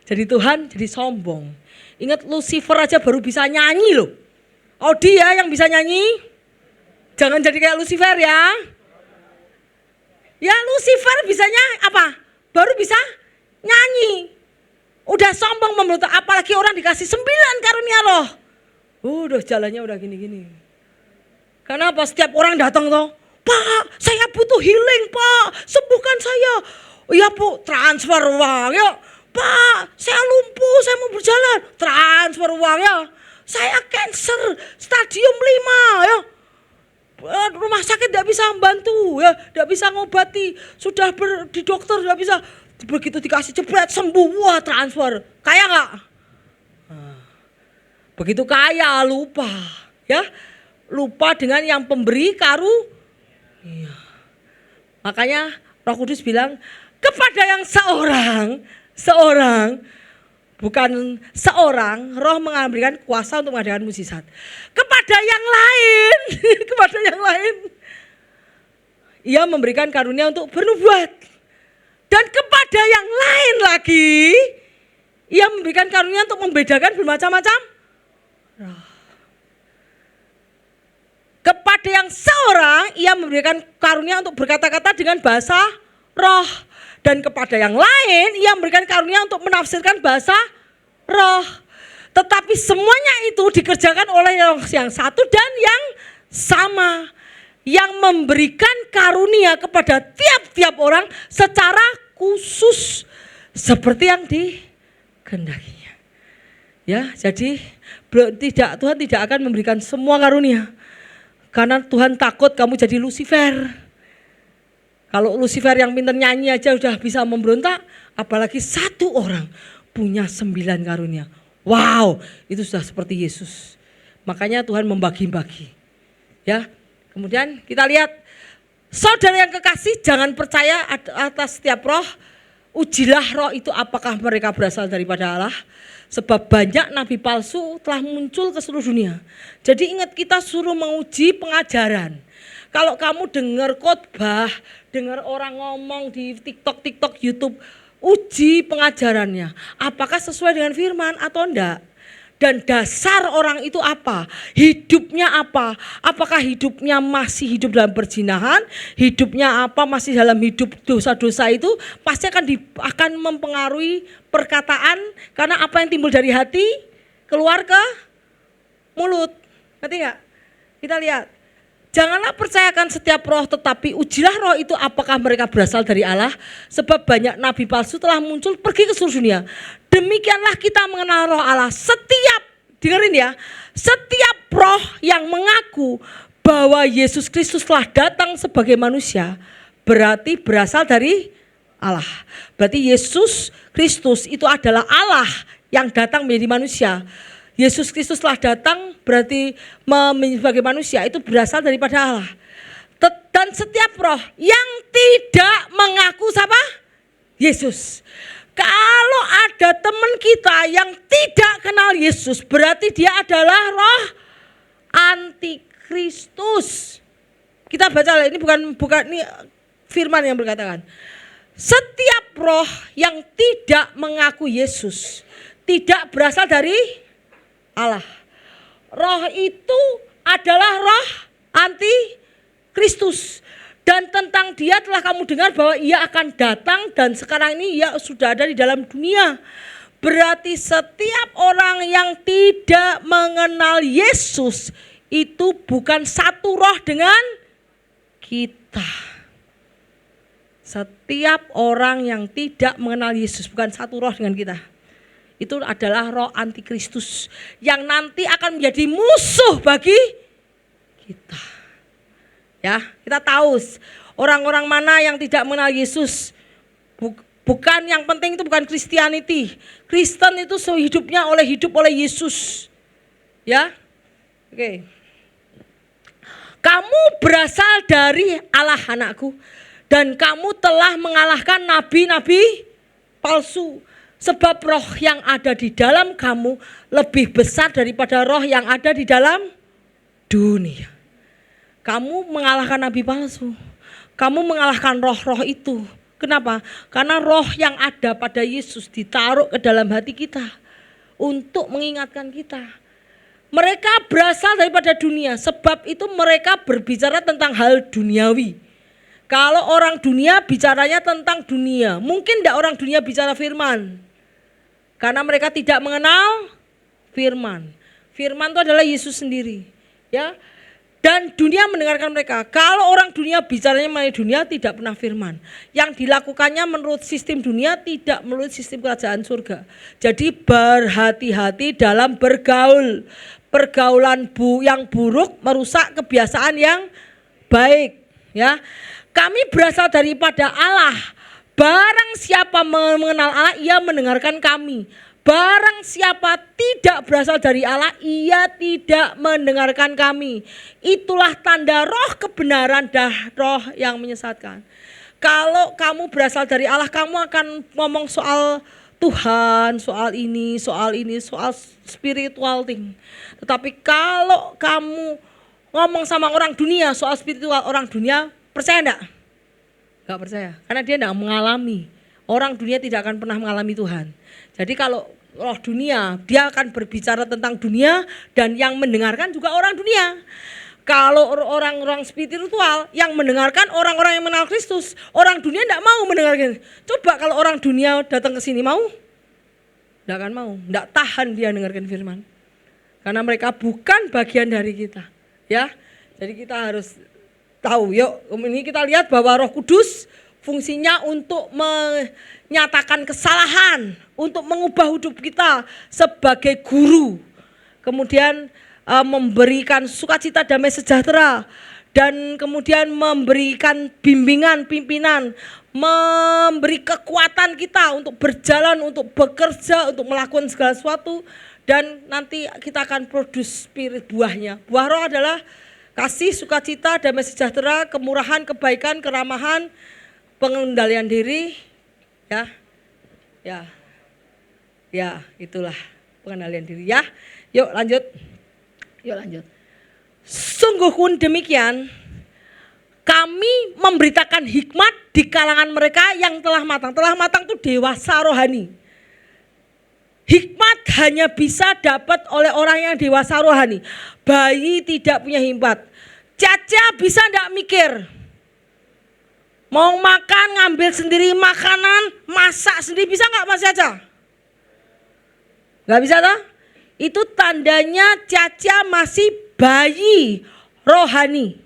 Jadi Tuhan jadi sombong. Ingat Lucifer aja baru bisa nyanyi loh. Oh dia yang bisa nyanyi, jangan jadi kayak Lucifer ya. Ya Lucifer bisanya apa? Baru bisa nyanyi. Udah sombong memberontak, apalagi orang dikasih 9 karunia roh. Udah jalannya udah gini-gini. Kenapa setiap orang datang toh? Pak, saya butuh healing, Pak. Sembuhkan saya. Iya, Bu, transfer uang ya. Pak, saya lumpuh, saya mau berjalan. Transfer uang ya. Saya cancer stadium 5 ya. Rumah sakit tidak bisa membantu ya, tidak bisa ngobati. Sudah di dokter tidak bisa. Begitu dikasih jebret sembuh, wah transfer. Kaya enggak? Begitu kaya lupa ya. Lupa dengan yang pemberi karunia. Makanya Roh Kudus bilang kepada yang seorang, bukan seorang, roh memberikan kuasa untuk mengadakan mujizat. Kepada yang lain, ia memberikan karunia untuk bernubuat. Dan kepada yang lain lagi, ia memberikan karunia untuk membedakan bermacam-macam roh. Kepada yang seorang, ia memberikan karunia untuk berkata-kata dengan bahasa roh. Dan kepada yang lain, ia memberikan karunia untuk menafsirkan bahasa roh. Tetapi semuanya itu dikerjakan oleh yang satu dan yang sama. Yang memberikan karunia kepada tiap-tiap orang secara khusus. seperti yang dikehendakinya. Ya, jadi Tuhan tidak akan memberikan semua karunia. Karena Tuhan takut kamu jadi Lucifer. Kalau Lucifer yang pintar nyanyi aja udah bisa memberontak, apalagi satu orang punya 9 karunia. Wow, itu sudah seperti Yesus. Makanya Tuhan membagi-bagi. Ya, kemudian kita lihat, saudara yang kekasih, jangan percaya atas setiap roh. Ujilah roh itu apakah mereka berasal daripada Allah. Sebab banyak nabi palsu telah muncul ke seluruh dunia. Jadi ingat, kita suruh menguji pengajaran. Kalau kamu dengar khotbah, dengar orang ngomong di TikTok, YouTube, uji pengajarannya. Apakah sesuai dengan firman atau enggak? Dan dasar orang itu apa? Hidupnya apa? Apakah hidupnya masih hidup dalam perzinahan? Hidupnya apa? Masih dalam hidup dosa-dosa itu? Pasti akan mempengaruhi perkataan, karena apa yang timbul dari hati keluar ke mulut. Ngerti enggak? Kita lihat. Janganlah percayakan setiap roh, tetapi ujilah roh itu apakah mereka berasal dari Allah. Sebab banyak nabi palsu telah muncul pergi ke seluruh dunia. Demikianlah kita mengenal roh Allah. Dengerin ya, setiap roh yang mengaku bahwa Yesus Kristus telah datang sebagai manusia, berarti berasal dari Allah. Berarti Yesus Kristus itu adalah Allah yang datang menjadi manusia. Yesus Kristus telah datang berarti sebagai manusia, itu berasal daripada Allah. Dan setiap roh yang tidak mengaku siapa? Yesus. Kalau ada teman kita yang tidak kenal Yesus, berarti dia adalah roh antikristus. Kita baca, ini bukan ini firman yang berkatakan. Setiap roh yang tidak mengaku Yesus tidak berasal dari Allah. Roh itu adalah roh antikristus. Dan tentang dia telah kamu dengar bahwa ia akan datang, dan sekarang ini ia sudah ada di dalam dunia. Berarti setiap orang yang tidak mengenal Yesus itu bukan satu roh dengan kita. Setiap orang yang tidak mengenal Yesus bukan satu roh dengan kita. Itu adalah roh antikristus yang nanti akan menjadi musuh bagi kita. Ya, kita tahu orang-orang mana yang tidak mengenal Yesus. Bukan yang penting itu bukan Christianity. Kristen itu hidupnya hidup oleh Yesus. Ya. Oke. Kamu berasal dari Allah, anakku, dan kamu telah mengalahkan nabi-nabi palsu. Sebab roh yang ada di dalam kamu lebih besar daripada roh yang ada di dalam dunia. Kamu mengalahkan nabi palsu. Kamu mengalahkan roh-roh itu. Kenapa? Karena roh yang ada pada Yesus ditaruh ke dalam hati kita untuk mengingatkan kita. Mereka berasal daripada dunia, sebab itu mereka berbicara tentang hal duniawi. Kalau orang dunia bicaranya tentang dunia, mungkin tidak orang dunia bicara firman. Karena mereka tidak mengenal firman. Firman itu adalah Yesus sendiri. Ya. Dan dunia mendengarkan mereka. Kalau orang dunia bicaranya mengenai dunia, tidak pernah firman. Yang dilakukannya menurut sistem dunia, tidak menurut sistem kerajaan surga. Jadi berhati-hati dalam bergaul. Pergaulan yang buruk merusak kebiasaan yang baik. Ya, kami berasal daripada Allah. Barang siapa mengenal Allah, ia mendengarkan kami. Barang siapa tidak berasal dari Allah, ia tidak mendengarkan kami. Itulah tanda roh kebenaran dan roh yang menyesatkan. Kalau kamu berasal dari Allah, kamu akan ngomong soal Tuhan, soal ini, soal spiritual thing. Tetapi kalau kamu ngomong sama orang dunia soal spiritual, orang dunia percaya enggak? Enggak percaya, karena dia enggak mengalami. Orang dunia tidak akan pernah mengalami Tuhan. Jadi kalau roh dunia, dia akan berbicara tentang dunia, dan yang mendengarkan juga orang dunia. Kalau orang-orang spiritual yang mendengarkan orang-orang yang mengenal Kristus, orang dunia tidak mau mendengarkan. Coba kalau orang dunia datang ke sini, mau? Tidak akan mau, tidak tahan dia dengarkan firman. Karena mereka bukan bagian dari kita. Ya, jadi kita harus tahu. Yuk, ini kita lihat bahwa Roh Kudus fungsinya untuk menyatakan kesalahan, untuk mengubah hidup kita sebagai guru. Kemudian memberikan sukacita, damai sejahtera, dan kemudian memberikan bimbingan pimpinan, memberi kekuatan kita untuk berjalan, untuk bekerja, untuk melakukan segala sesuatu. Dan nanti kita akan produce spirit buahnya. Buah roh adalah kasih, sukacita, damai sejahtera, kemurahan, kebaikan, keramahan, pengendalian diri, ya itulah pengendalian diri ya. Yuk lanjut. Sungguh pun demikian, kami memberitakan hikmat di kalangan mereka yang telah matang. Telah matang itu dewasa rohani. Hikmat hanya bisa dapat oleh orang yang dewasa rohani. Bayi tidak punya hikmat. Caca bisa enggak mikir? Mau makan, ngambil sendiri makanan, masak sendiri, bisa enggak Mas Caca? Enggak bisa toh? Itu tandanya Caca masih bayi rohani.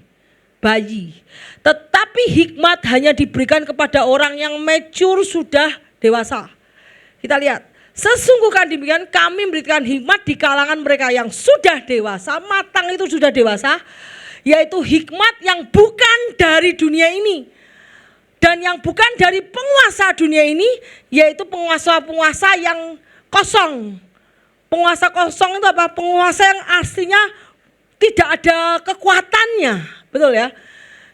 Bayi. Tetapi hikmat hanya diberikan kepada orang yang mature, sudah dewasa. Kita lihat, sesungguhnya demikian kami memberikan hikmat di kalangan mereka yang sudah dewasa, matang itu sudah dewasa, yaitu hikmat yang bukan dari dunia ini. Dan yang bukan dari penguasa dunia ini, yaitu penguasa-penguasa yang kosong. Penguasa kosong itu apa? Penguasa yang aslinya tidak ada kekuatannya, betul ya.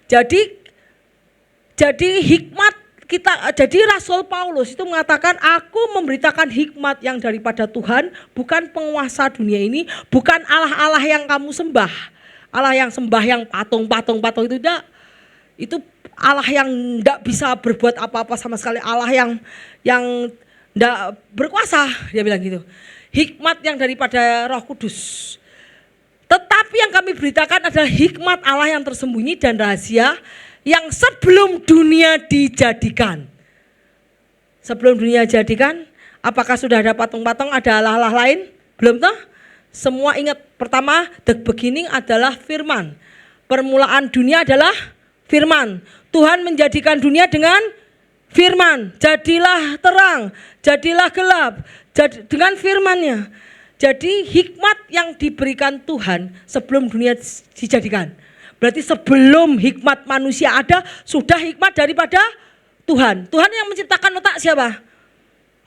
Jadi hikmat kita, jadi Rasul Paulus itu mengatakan, aku memberitakan hikmat yang daripada Tuhan, bukan penguasa dunia ini, bukan Allah-Allah yang kamu sembah. Allah yang sembah yang patung itu tidak. Itu Allah yang tidak bisa berbuat apa-apa sama sekali, Allah yang tidak berkuasa, dia bilang gitu. Hikmat yang daripada Roh Kudus. Tetapi yang kami beritakan adalah hikmat Allah yang tersembunyi dan rahasia yang sebelum dunia dijadikan. Sebelum dunia dijadikan, apakah sudah ada patung-patung, ada Allah-Allah lain? Belum toh? Semua ingat, pertama, the beginning adalah firman. Permulaan dunia adalah firman. Tuhan menjadikan dunia dengan firman. Jadilah terang, jadilah gelap, dengan firman-Nya. Jadi hikmat yang diberikan Tuhan sebelum dunia dijadikan. Berarti sebelum hikmat manusia ada, sudah hikmat daripada Tuhan. Tuhan yang menciptakan otak siapa?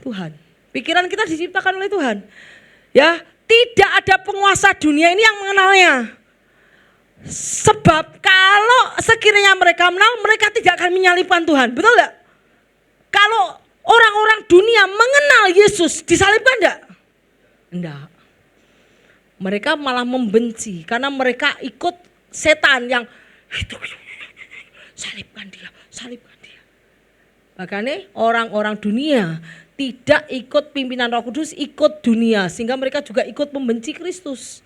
Tuhan. Pikiran kita diciptakan oleh Tuhan. Ya, tidak ada penguasa dunia ini yang mengenalnya. Sebab kalau sekiranya mereka mengenal, mereka tidak akan menyalibkan Tuhan. Betul enggak? Kalau orang-orang dunia mengenal Yesus, disalibkan enggak? Enggak. Mereka malah membenci karena mereka ikut setan yang itu, salibkan dia. Makanya orang-orang dunia tidak ikut pimpinan Roh Kudus, ikut dunia, sehingga mereka juga ikut membenci Kristus.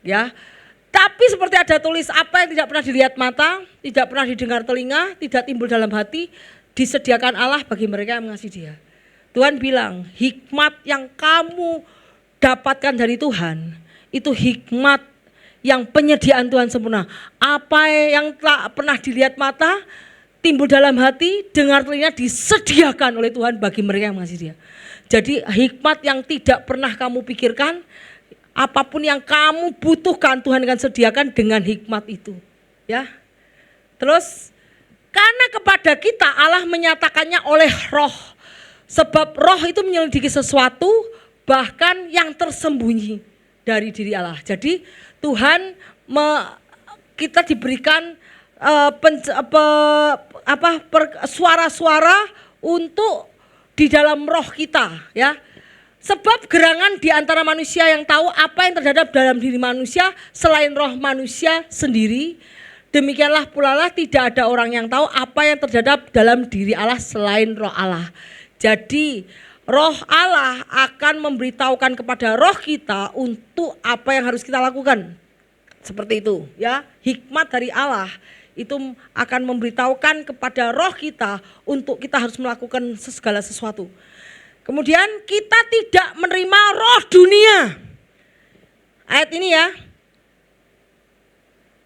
Ya. Tapi seperti ada tulis, apa yang tidak pernah dilihat mata, tidak pernah didengar telinga, tidak timbul dalam hati, disediakan Allah bagi mereka yang mengasihi Dia. Tuhan bilang, hikmat yang kamu dapatkan dari Tuhan, itu hikmat yang penyediaan Tuhan sempurna. Apa yang tak pernah dilihat mata, timbul dalam hati, dengar telinga, disediakan oleh Tuhan bagi mereka yang mengasihi Dia. Jadi hikmat yang tidak pernah kamu pikirkan, apapun yang kamu butuhkan, Tuhan akan sediakan dengan hikmat itu. Ya. Terus, karena kepada kita Allah menyatakannya oleh Roh. Sebab Roh itu menyelidiki sesuatu bahkan yang tersembunyi dari diri Allah. Jadi Tuhan kita diberikan suara-suara untuk di dalam roh kita, ya. Sebab gerangan di antara manusia yang tahu apa yang terhadap dalam diri manusia selain roh manusia sendiri. Demikianlah pula lah tidak ada orang yang tahu apa yang terhadap dalam diri Allah selain roh Allah. Jadi roh Allah akan memberitahukan kepada roh kita untuk apa yang harus kita lakukan. Seperti itu, ya. Hikmat dari Allah itu akan memberitahukan kepada roh kita untuk kita harus melakukan segala sesuatu. Kemudian kita tidak menerima roh dunia. Ayat ini ya.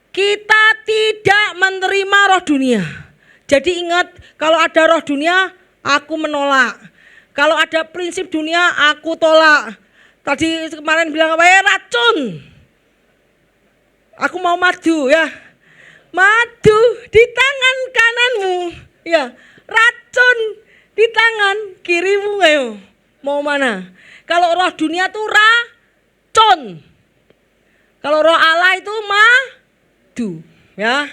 Kita tidak menerima roh dunia. Jadi ingat, kalau ada roh dunia, aku menolak. Kalau ada prinsip dunia, aku tolak. Tadi kemarin bilang apa ya, racun. Aku mau madu ya. Madu di tangan kananmu. Ya, racun di tangan kirimu ayo. Mau mana? Kalau roh dunia tuh racun. Kalau roh Allah itu madu, ya.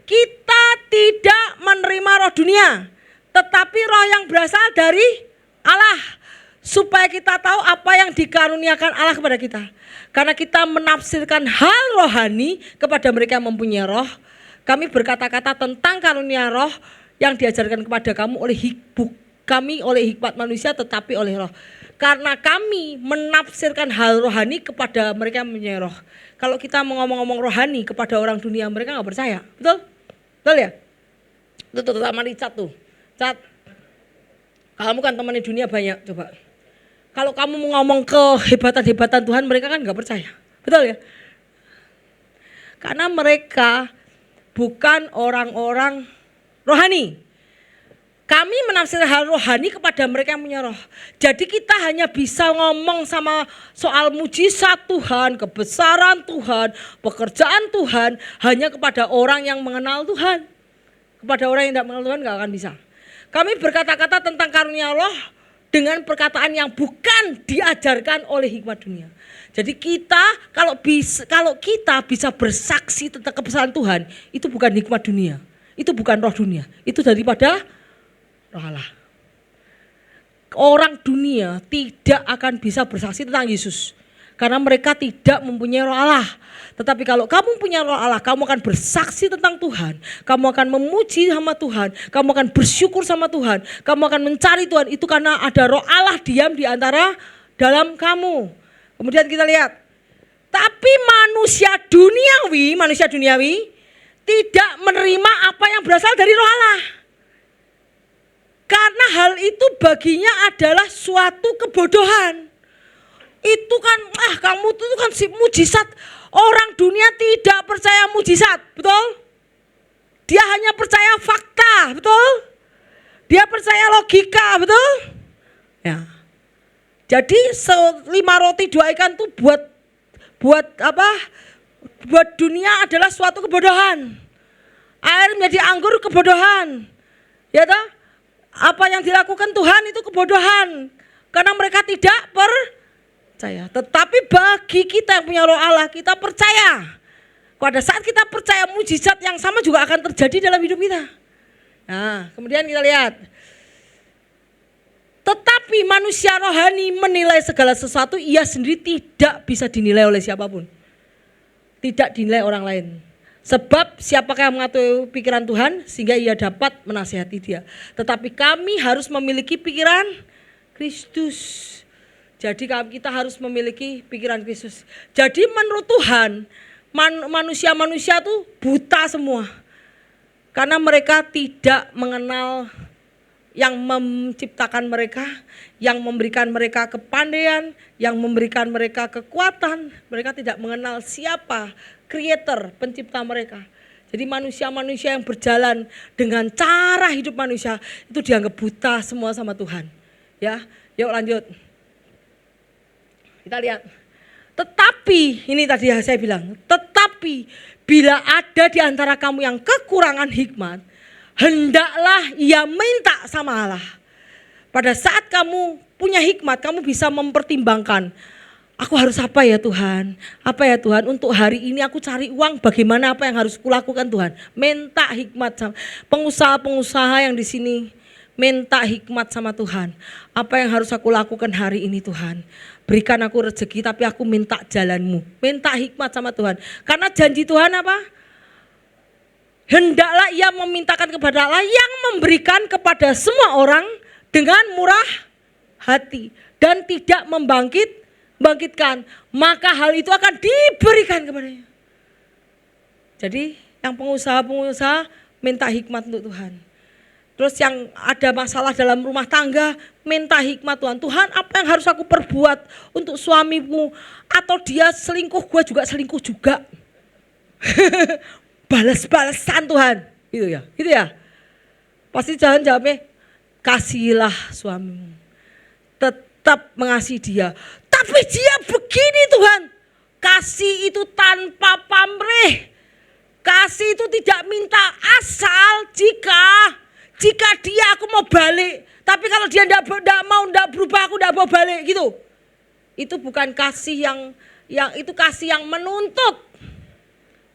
Kita tidak menerima roh dunia, tetapi roh yang berasal dari Allah. Supaya kita tahu apa yang dikaruniakan Allah kepada kita. Karena kita menafsirkan hal rohani kepada mereka yang mempunyai roh. Kami berkata-kata tentang karunia roh yang diajarkan kepada kamu oleh kami oleh hikmat manusia tetapi oleh roh. Karena kami menafsirkan hal rohani kepada mereka yang mempunyai roh. Kalau kita ngomong-ngomong rohani kepada orang dunia, mereka gak percaya. Betul? Betul ya? Itu terutama Richard tuh. Cat, kamu kan teman di dunia banyak, coba. Kalau kamu mau ngomong kehebatan-hebatan Tuhan, mereka kan gak percaya. Betul ya? Karena mereka bukan orang-orang rohani. Kami menafsirkan hal rohani kepada mereka yang punya roh. Jadi kita hanya bisa ngomong sama soal mujizat Tuhan, kebesaran Tuhan, pekerjaan Tuhan hanya kepada orang yang mengenal Tuhan. Kepada orang yang tidak mengenal Tuhan gak akan bisa. Kami berkata-kata tentang karunia roh dengan perkataan yang bukan diajarkan oleh hikmat dunia. Jadi kita kalau kita bisa bersaksi tentang kebesaran Tuhan, itu bukan hikmat dunia, itu bukan roh dunia, itu daripada roh Allah. Orang dunia tidak akan bisa bersaksi tentang Yesus karena mereka tidak mempunyai roh Allah. Tetapi kalau kamu punya roh Allah, kamu akan bersaksi tentang Tuhan. Kamu akan memuji sama Tuhan. Kamu akan bersyukur sama Tuhan. Kamu akan mencari Tuhan. Itu karena ada roh Allah diam di antara dalam kamu. Kemudian kita lihat. Tapi manusia duniawi tidak menerima apa yang berasal dari roh Allah. Karena hal itu baginya adalah suatu kebodohan. Itu kan, kamu itu kan si mujizat. Orang dunia tidak percaya mujizat, betul? Dia hanya percaya fakta, betul? Dia percaya logika, betul? Ya. Jadi 5 roti 2 ikan itu buat apa? Buat dunia adalah suatu kebodohan. Air menjadi anggur kebodohan. Ya toh? Apa yang dilakukan Tuhan itu kebodohan. Karena mereka tidak percaya. Tetapi bagi kita yang punya roh Allah, kita percaya. Pada saat kita percaya, mujizat yang sama juga akan terjadi dalam hidup kita. Nah, kemudian kita lihat. Tetapi manusia rohani menilai segala sesuatu, ia sendiri tidak bisa dinilai oleh siapapun. Tidak dinilai orang lain. Sebab siapakah yang mengatur pikiran Tuhan sehingga ia dapat menasihati dia. Tetapi kami harus memiliki pikiran Kristus. Jadi kita harus memiliki pikiran Kristus. Jadi menurut Tuhan manusia-manusia itu buta semua. Karena mereka tidak mengenal yang menciptakan mereka, yang memberikan mereka kepandaian, yang memberikan mereka kekuatan. Mereka tidak mengenal siapa creator, pencipta mereka. Jadi manusia-manusia yang berjalan dengan cara hidup manusia itu dianggap buta semua sama Tuhan. Ya, yuk lanjut. Kita lihat. Tetapi, ini tadi saya bilang, tetapi bila ada di antara kamu yang kekurangan hikmat, hendaklah ia minta sama Allah. Pada saat kamu punya hikmat, kamu bisa mempertimbangkan, aku harus apa ya Tuhan? Apa ya Tuhan? Untuk hari ini aku cari uang, bagaimana apa yang harus kulakukan Tuhan? Minta hikmat sama pengusaha-pengusaha yang di sini. Minta hikmat sama Tuhan. Apa yang harus aku lakukan hari ini Tuhan? Berikan aku rezeki tapi aku minta jalanmu. Minta hikmat sama Tuhan. Karena janji Tuhan apa? Hendaklah ia memintakan kepada Allah yang memberikan kepada semua orang dengan murah hati. Dan tidak membangkitkan. Maka hal itu akan diberikan kepadanya. Jadi yang pengusaha-pengusaha minta hikmat untuk Tuhan. Terus yang ada masalah dalam rumah tangga, minta hikmat Tuhan. Tuhan, apa yang harus aku perbuat untuk suamimu? Atau dia selingkuh, gue juga selingkuh juga. Balas-balasan Tuhan. Itu ya. Pasti jangan jawabnya, kasihilah suamimu. Tetap mengasihi dia. Tapi dia begini Tuhan. Kasih itu tanpa pamrih. Kasih itu tidak minta asal jika dia aku mau balik. Tapi kalau dia tidak berubah aku tidak mau balik gitu. Itu bukan kasih yang itu kasih yang menuntut.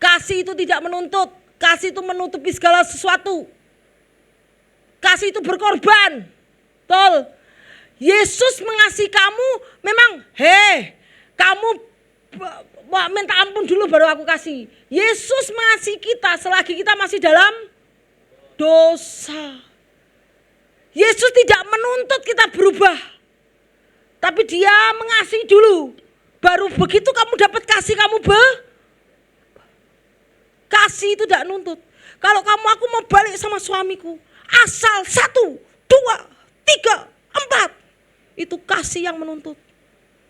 Kasih itu tidak menuntut. Kasih itu menutupi segala sesuatu. Kasih itu berkorban. Betul. Yesus mengasihi kamu memang, kamu minta ampun dulu baru aku kasih. Yesus mengasihi kita selagi kita masih dalam dosa. Yesus tidak menuntut kita berubah. Tapi dia mengasihi dulu. Baru begitu kamu dapat kasih kamu kasih itu tidak nuntut. Kalau aku mau balik sama suamiku. Asal 1, 2, 3, 4. Itu kasih yang menuntut.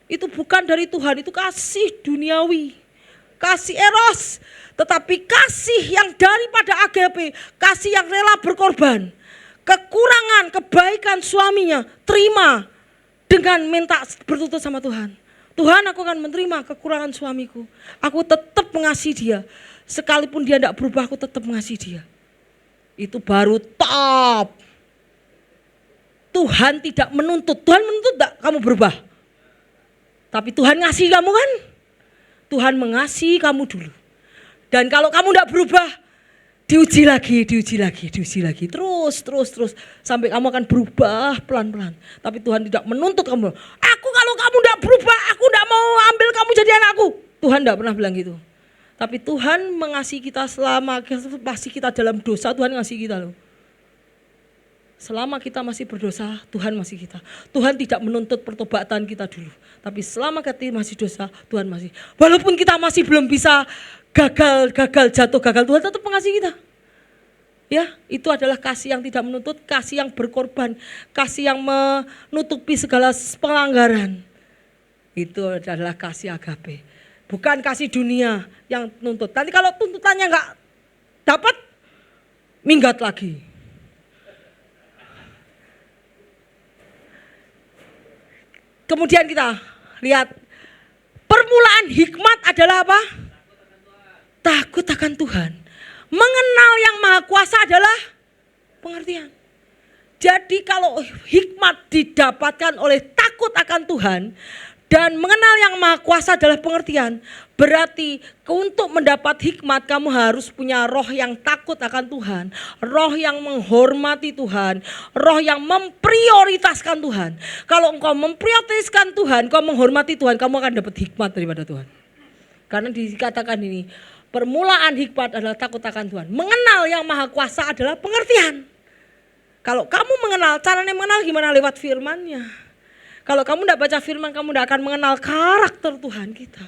Itu bukan dari Tuhan, itu kasih duniawi. Kasih eros. Tetapi kasih yang daripada agape, kasih yang rela berkorban. Kekurangan, kebaikan suaminya, terima dengan minta bertutur sama Tuhan. Tuhan, aku akan menerima kekurangan suamiku. Aku tetap mengasihi dia. Sekalipun dia tidak berubah, aku tetap mengasihi dia. Itu baru top. Tuhan tidak menuntut. Tuhan menuntut tidak kamu berubah. Tapi Tuhan ngasih kamu kan. Tuhan mengasihi kamu dulu. Dan kalau kamu tidak berubah, diuji lagi. Terus. Sampai kamu akan berubah pelan-pelan. Tapi Tuhan tidak menuntut kamu. Kalau kamu tidak berubah, aku tidak mau ambil kamu jadi anakku. Tuhan tidak pernah bilang gitu. Tapi Tuhan mengasihi kita selama pasti kita dalam dosa, Tuhan mengasihi kita loh. Selama kita masih berdosa, Tuhan masih kita. Tuhan tidak menuntut pertobatan kita dulu. Tapi selama kita masih dosa, Tuhan masih. Walaupun kita masih belum bisa gagal, Tuhan tetap mengasihi kita. Ya, itu adalah kasih yang tidak menuntut, kasih yang berkorban, kasih yang menutupi segala pelanggaran. Itu adalah kasih agape. Bukan kasih dunia yang nuntut. Nanti kalau tuntutannya enggak dapat, minggat lagi. Kemudian kita lihat permulaan hikmat adalah apa? Takut akan Tuhan. Mengenal yang maha kuasa adalah pengertian. Jadi kalau hikmat didapatkan oleh takut akan Tuhan dan mengenal yang maha kuasa adalah pengertian, berarti untuk mendapat hikmat kamu harus punya roh yang takut akan Tuhan, roh yang menghormati Tuhan, roh yang memprioritaskan Tuhan. Kalau engkau memprioritaskan Tuhan, engkau menghormati Tuhan, kamu akan dapat hikmat daripada Tuhan. Karena dikatakan ini, permulaan hikmat adalah takut akan Tuhan. Mengenal yang maha kuasa adalah pengertian. Kalau kamu mengenal, caranya mengenal gimana? Lewat firman-Nya. Kalau kamu tidak baca firman, kamu tidak akan mengenal karakter Tuhan kita.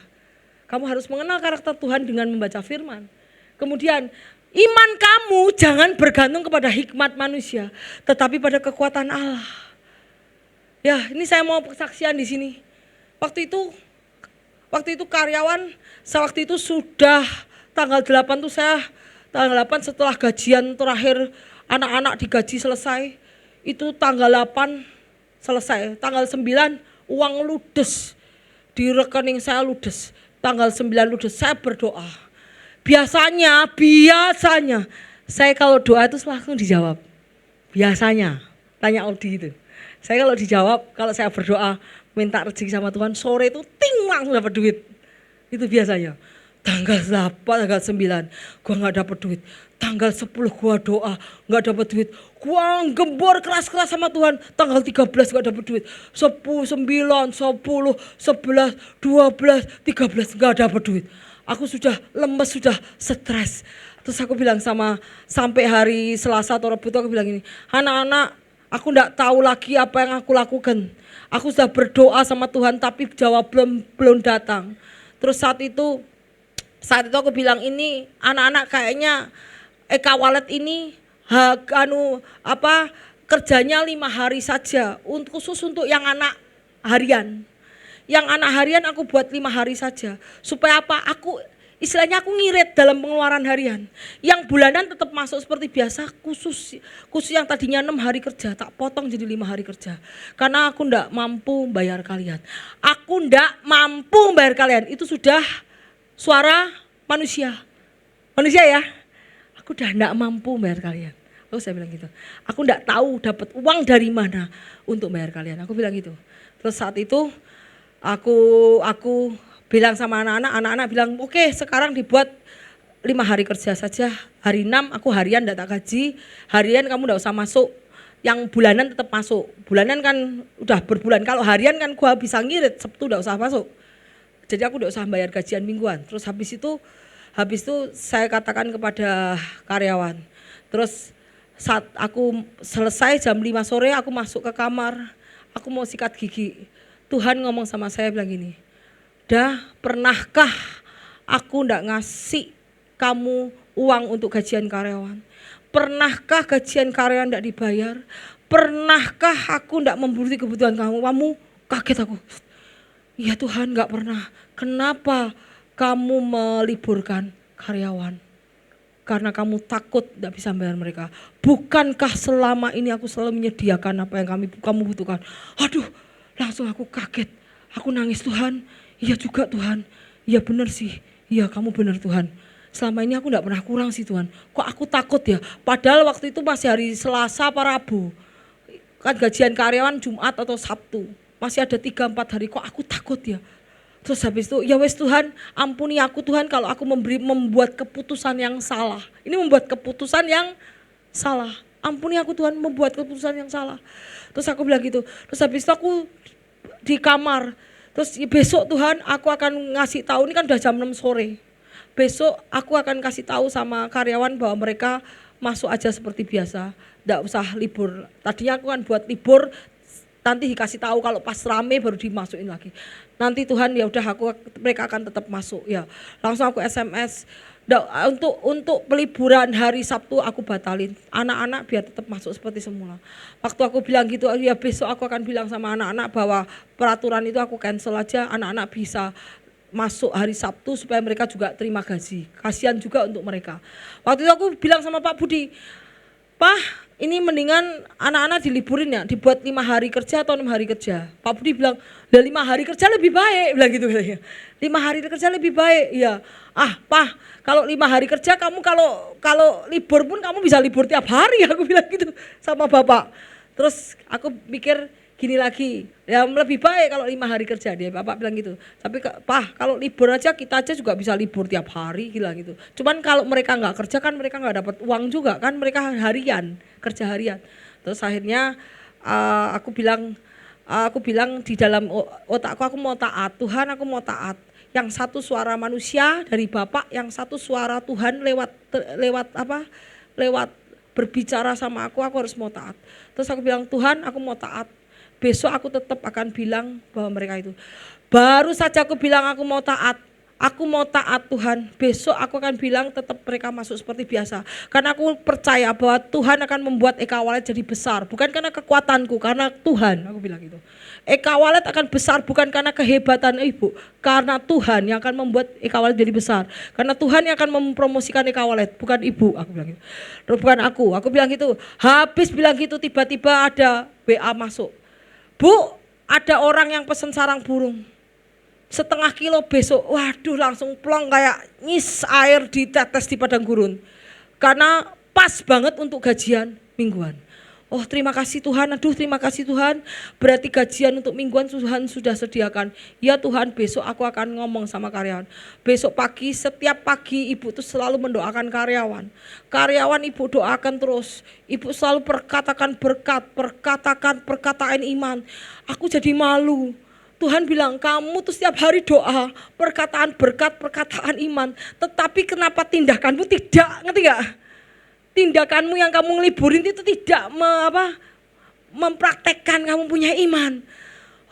Kamu harus mengenal karakter Tuhan dengan membaca firman. Kemudian iman kamu jangan bergantung kepada hikmat manusia, tetapi pada kekuatan Allah. Ya, ini saya mau persaksian di sini. Waktu itu karyawan, waktu itu sudah tanggal 8 tuh saya, tanggal 8 setelah gajian terakhir anak-anak digaji selesai, itu tanggal 8 selesai, tanggal 9 uang ludes, di rekening saya ludes, tanggal 9 ludes, saya berdoa. Biasanya saya kalau doa itu langsung dijawab. Biasanya, tanya Audi itu. Saya kalau dijawab, kalau saya berdoa minta rezeki sama Tuhan, sore itu ting langsung dapat duit. Itu biasanya. Tanggal 8, tanggal 9, gua gak dapat duit. Tanggal 10 gua doa, gak dapat duit. Gua gembor keras-keras sama Tuhan. Tanggal 13 gak dapat duit. 10, 9, 10, 11, 12, 13 gak dapat duit. Aku sudah lemes, sudah stres. Terus aku bilang sampai hari Selasa atau Rabu itu aku bilang ini, anak-anak, aku gak tahu lagi apa yang aku lakukan. Aku sudah berdoa sama Tuhan tapi jawab belum datang. Terus saat itu aku bilang ini anak-anak kayaknya Kawalet ini kerjanya 5 hari saja khusus untuk yang anak harian. Yang anak harian aku buat 5 hari saja. Supaya apa? Aku Istilahnya aku ngirit dalam pengeluaran harian. Yang bulanan tetap masuk seperti biasa, khusus yang tadinya 6 hari kerja tak potong jadi 5 hari kerja. Karena aku ndak mampu bayar kalian. Aku ndak mampu bayar kalian. Itu sudah suara manusia. Manusia ya. Aku udah ndak mampu bayar kalian. Saya bilang gitu. Aku ndak tahu dapat uang dari mana untuk bayar kalian. Aku bilang gitu. Terus saat itu aku bilang sama anak-anak bilang oke, sekarang dibuat 5 hari kerja saja. Hari 6 aku harian enggak tak gaji, harian kamu enggak usah masuk. Yang bulanan tetap masuk. Bulanan kan udah berbulan. Kalau harian kan gua bisa ngirit, Sabtu enggak usah masuk. Jadi aku enggak usah bayar gajian mingguan. Terus habis itu saya katakan kepada karyawan. Terus saat aku selesai jam 5 sore aku masuk ke kamar, aku mau sikat gigi. Tuhan ngomong sama saya bilang gini, pernahkah aku ndak ngasih kamu uang untuk gajian karyawan? Pernahkah gajian karyawan ndak dibayar? Pernahkah aku ndak memberi kebutuhan kamu? Kamu kaget aku. Ya Tuhan, nggak pernah. Kenapa kamu meliburkan karyawan? Karena kamu takut ndak bisa bayar mereka. Bukankah selama ini aku selalu menyediakan apa yang kamu butuhkan? Aduh, langsung aku kaget. Aku nangis, Tuhan. Iya juga Tuhan, iya benar sih, iya kamu benar Tuhan. Selama ini aku enggak pernah kurang sih Tuhan. Kok aku takut ya, padahal waktu itu masih hari Selasa apa Rabu. Kan gajian karyawan Jumat atau Sabtu. Masih ada 3-4 hari, kok aku takut ya. Terus habis itu, ya wes Tuhan, ampuni aku Tuhan kalau aku membuat keputusan yang salah. Ini membuat keputusan yang salah. Ampuni aku Tuhan membuat keputusan yang salah. Terus aku bilang gitu, terus habis itu aku di kamar. Terus besok Tuhan aku akan ngasih tahu, ini kan udah jam 6 sore. Besok aku akan kasih tahu sama karyawan bahwa mereka masuk aja seperti biasa. Enggak usah libur. Tadinya aku kan buat libur, nanti dikasih tahu kalau pas rame baru dimasukin lagi. Nanti Tuhan ya udah mereka akan tetap masuk ya. Langsung aku SMS. Untuk peliburan hari Sabtu aku batalin. Anak-anak biar tetap masuk seperti semula. Waktu aku bilang gitu, ya besok aku akan bilang sama anak-anak bahwa peraturan itu aku cancel aja. Anak-anak bisa masuk hari Sabtu supaya mereka juga terima gaji. Kasihan juga untuk mereka. Waktu itu aku bilang sama Pak Budi, Pak, ini mendingan anak-anak diliburin ya, dibuat 5 hari kerja atau 6 hari kerja. Pak Budi bilang, 5 hari kerja lebih baik, bilang gitu katanya. 5 hari kerja lebih baik, ya. Pak, kalau 5 hari kerja kamu kalau libur pun kamu bisa libur tiap hari, aku bilang gitu sama Bapak. Terus aku mikir gini lagi, ya lebih baik kalau 5 hari kerja, dia Bapak bilang gitu. Tapi Pak, kalau libur aja kita aja juga bisa libur tiap hari, gila gitu. Cuman kalau mereka nggak kerja kan mereka nggak dapat uang juga kan, mereka harian, kerja harian. Terus akhirnya aku bilang di dalam otakku aku mau taat, Tuhan aku mau taat. Yang satu suara manusia dari Bapak, yang satu suara Tuhan lewat berbicara sama aku harus mau taat. Terus aku bilang, Tuhan aku mau taat. Besok aku tetap akan bilang bahwa mereka itu. Baru saja aku bilang aku mau taat Tuhan. Besok aku akan bilang tetap mereka masuk seperti biasa. Karena aku percaya bahwa Tuhan akan membuat Eka Walet jadi besar. Bukan karena kekuatanku, karena Tuhan. Aku bilang gitu. Eka Walet akan besar bukan karena kehebatan ibu. Karena Tuhan yang akan membuat Eka Walet jadi besar. Karena Tuhan yang akan mempromosikan Eka Walet, bukan ibu. Aku bilang gitu. Bukan aku. Aku bilang gitu. Habis bilang gitu tiba-tiba ada WA masuk. Bu, ada orang yang pesen sarang burung. Setengah kilo besok, waduh langsung plong kayak nyis air ditetes di padang gurun. Karena pas banget untuk gajian mingguan. Oh terima kasih Tuhan, terima kasih Tuhan. Berarti gajian untuk mingguan Tuhan sudah sediakan. Ya Tuhan, besok aku akan ngomong sama karyawan. Besok pagi, setiap pagi ibu tuh selalu mendoakan karyawan. Karyawan ibu doakan terus. Ibu selalu perkataan iman. Aku jadi malu. Tuhan bilang kamu tuh setiap hari doa, perkataan berkat, perkataan iman. Tetapi kenapa tindakanmu tidak, ngerti gak? Tindakanmu yang kamu ngeliburin itu tidak mempraktekkan kamu punya iman.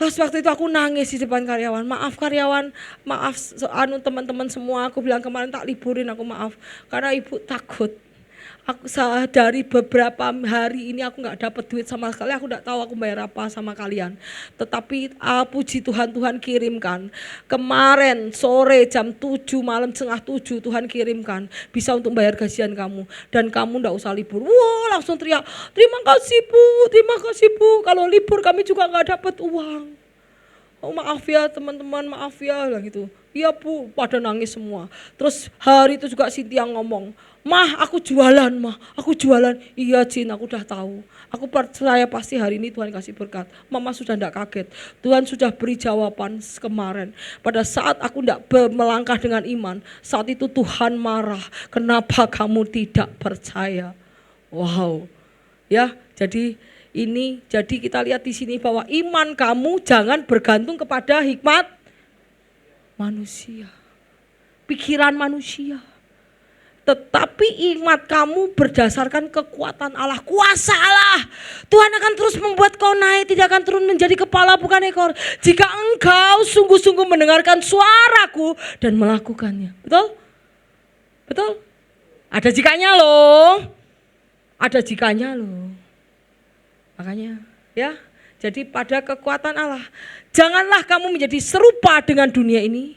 Waktu itu aku nangis di depan karyawan. Maaf karyawan, maaf teman-teman semua. Aku bilang kemarin tak liburin, aku maaf. Karena ibu takut. Dari beberapa hari ini aku nggak dapat duit sama sekali, aku nggak tahu aku bayar apa sama kalian. Tetapi puji Tuhan, Tuhan kirimkan. Kemarin sore jam 7 malam setengah 7 Tuhan kirimkan bisa untuk bayar gajian kamu dan kamu nggak usah libur. Wah langsung teriak, terima kasih Bu, terima kasih Bu. Kalau libur kami juga nggak dapat uang. Oh maaf ya teman-teman, maaf ya lah gitu. Iya Bu, pada nangis semua. Terus hari itu juga Cynthia ngomong, Mah aku jualan mah, aku jualan. Iya Jin, aku udah tahu. Aku percaya pasti hari ini Tuhan kasih berkat. Mama sudah tidak kaget. Tuhan sudah beri jawaban kemarin. Pada saat aku tidak melangkah dengan iman, saat itu Tuhan marah. Kenapa kamu tidak percaya? Wow, ya jadi jadi kita lihat di sini bahwa iman kamu jangan bergantung kepada hikmat manusia, pikiran manusia. Tetapi iman kamu berdasarkan kekuatan Allah, kuasa Allah. Tuhan akan terus membuat kau naik, tidak akan turun menjadi kepala bukan ekor. Jika engkau sungguh-sungguh mendengarkan suaraku dan melakukannya. Betul? Betul? Ada jikanya loh. Ada jikanya loh. Makanya ya, jadi pada kekuatan Allah. Janganlah kamu menjadi serupa dengan dunia ini,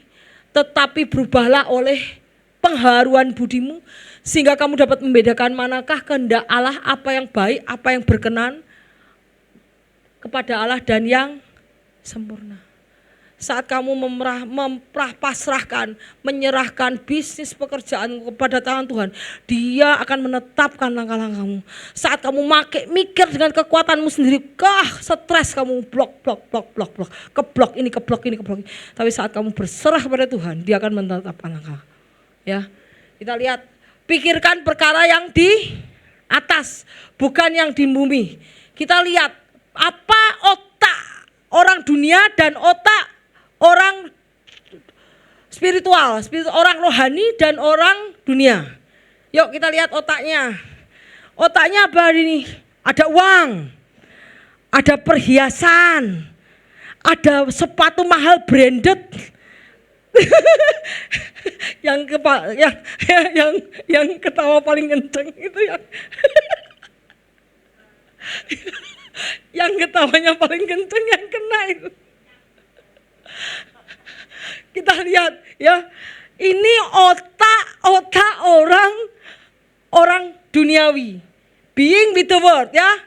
tetapi berubahlah oleh pengharuan budimu, sehingga kamu dapat membedakan manakah kehendak Allah, apa yang baik, apa yang berkenan kepada Allah dan yang sempurna. Saat kamu pasrahkan, menyerahkan bisnis pekerjaan kepada tangan Tuhan, Dia akan menetapkan langkah-langkahmu. Saat kamu mikir dengan kekuatanmu sendiri, stres kamu blok, keblok ini. Tapi saat kamu berserah pada Tuhan, Dia akan menetapkan langkah. Ya, kita lihat, pikirkan perkara yang di atas, bukan yang di bumi. Kita lihat apa otak orang dunia dan otak orang spiritual, orang rohani dan orang dunia. Yuk kita lihat otaknya. Otaknya apa hari ini? Ada uang, ada perhiasan, ada sepatu mahal branded. yang ketawa paling kenceng itu yang ketawanya paling kenceng yang kena itu. Kita lihat ya, ini otak orang duniawi, being with the world ya.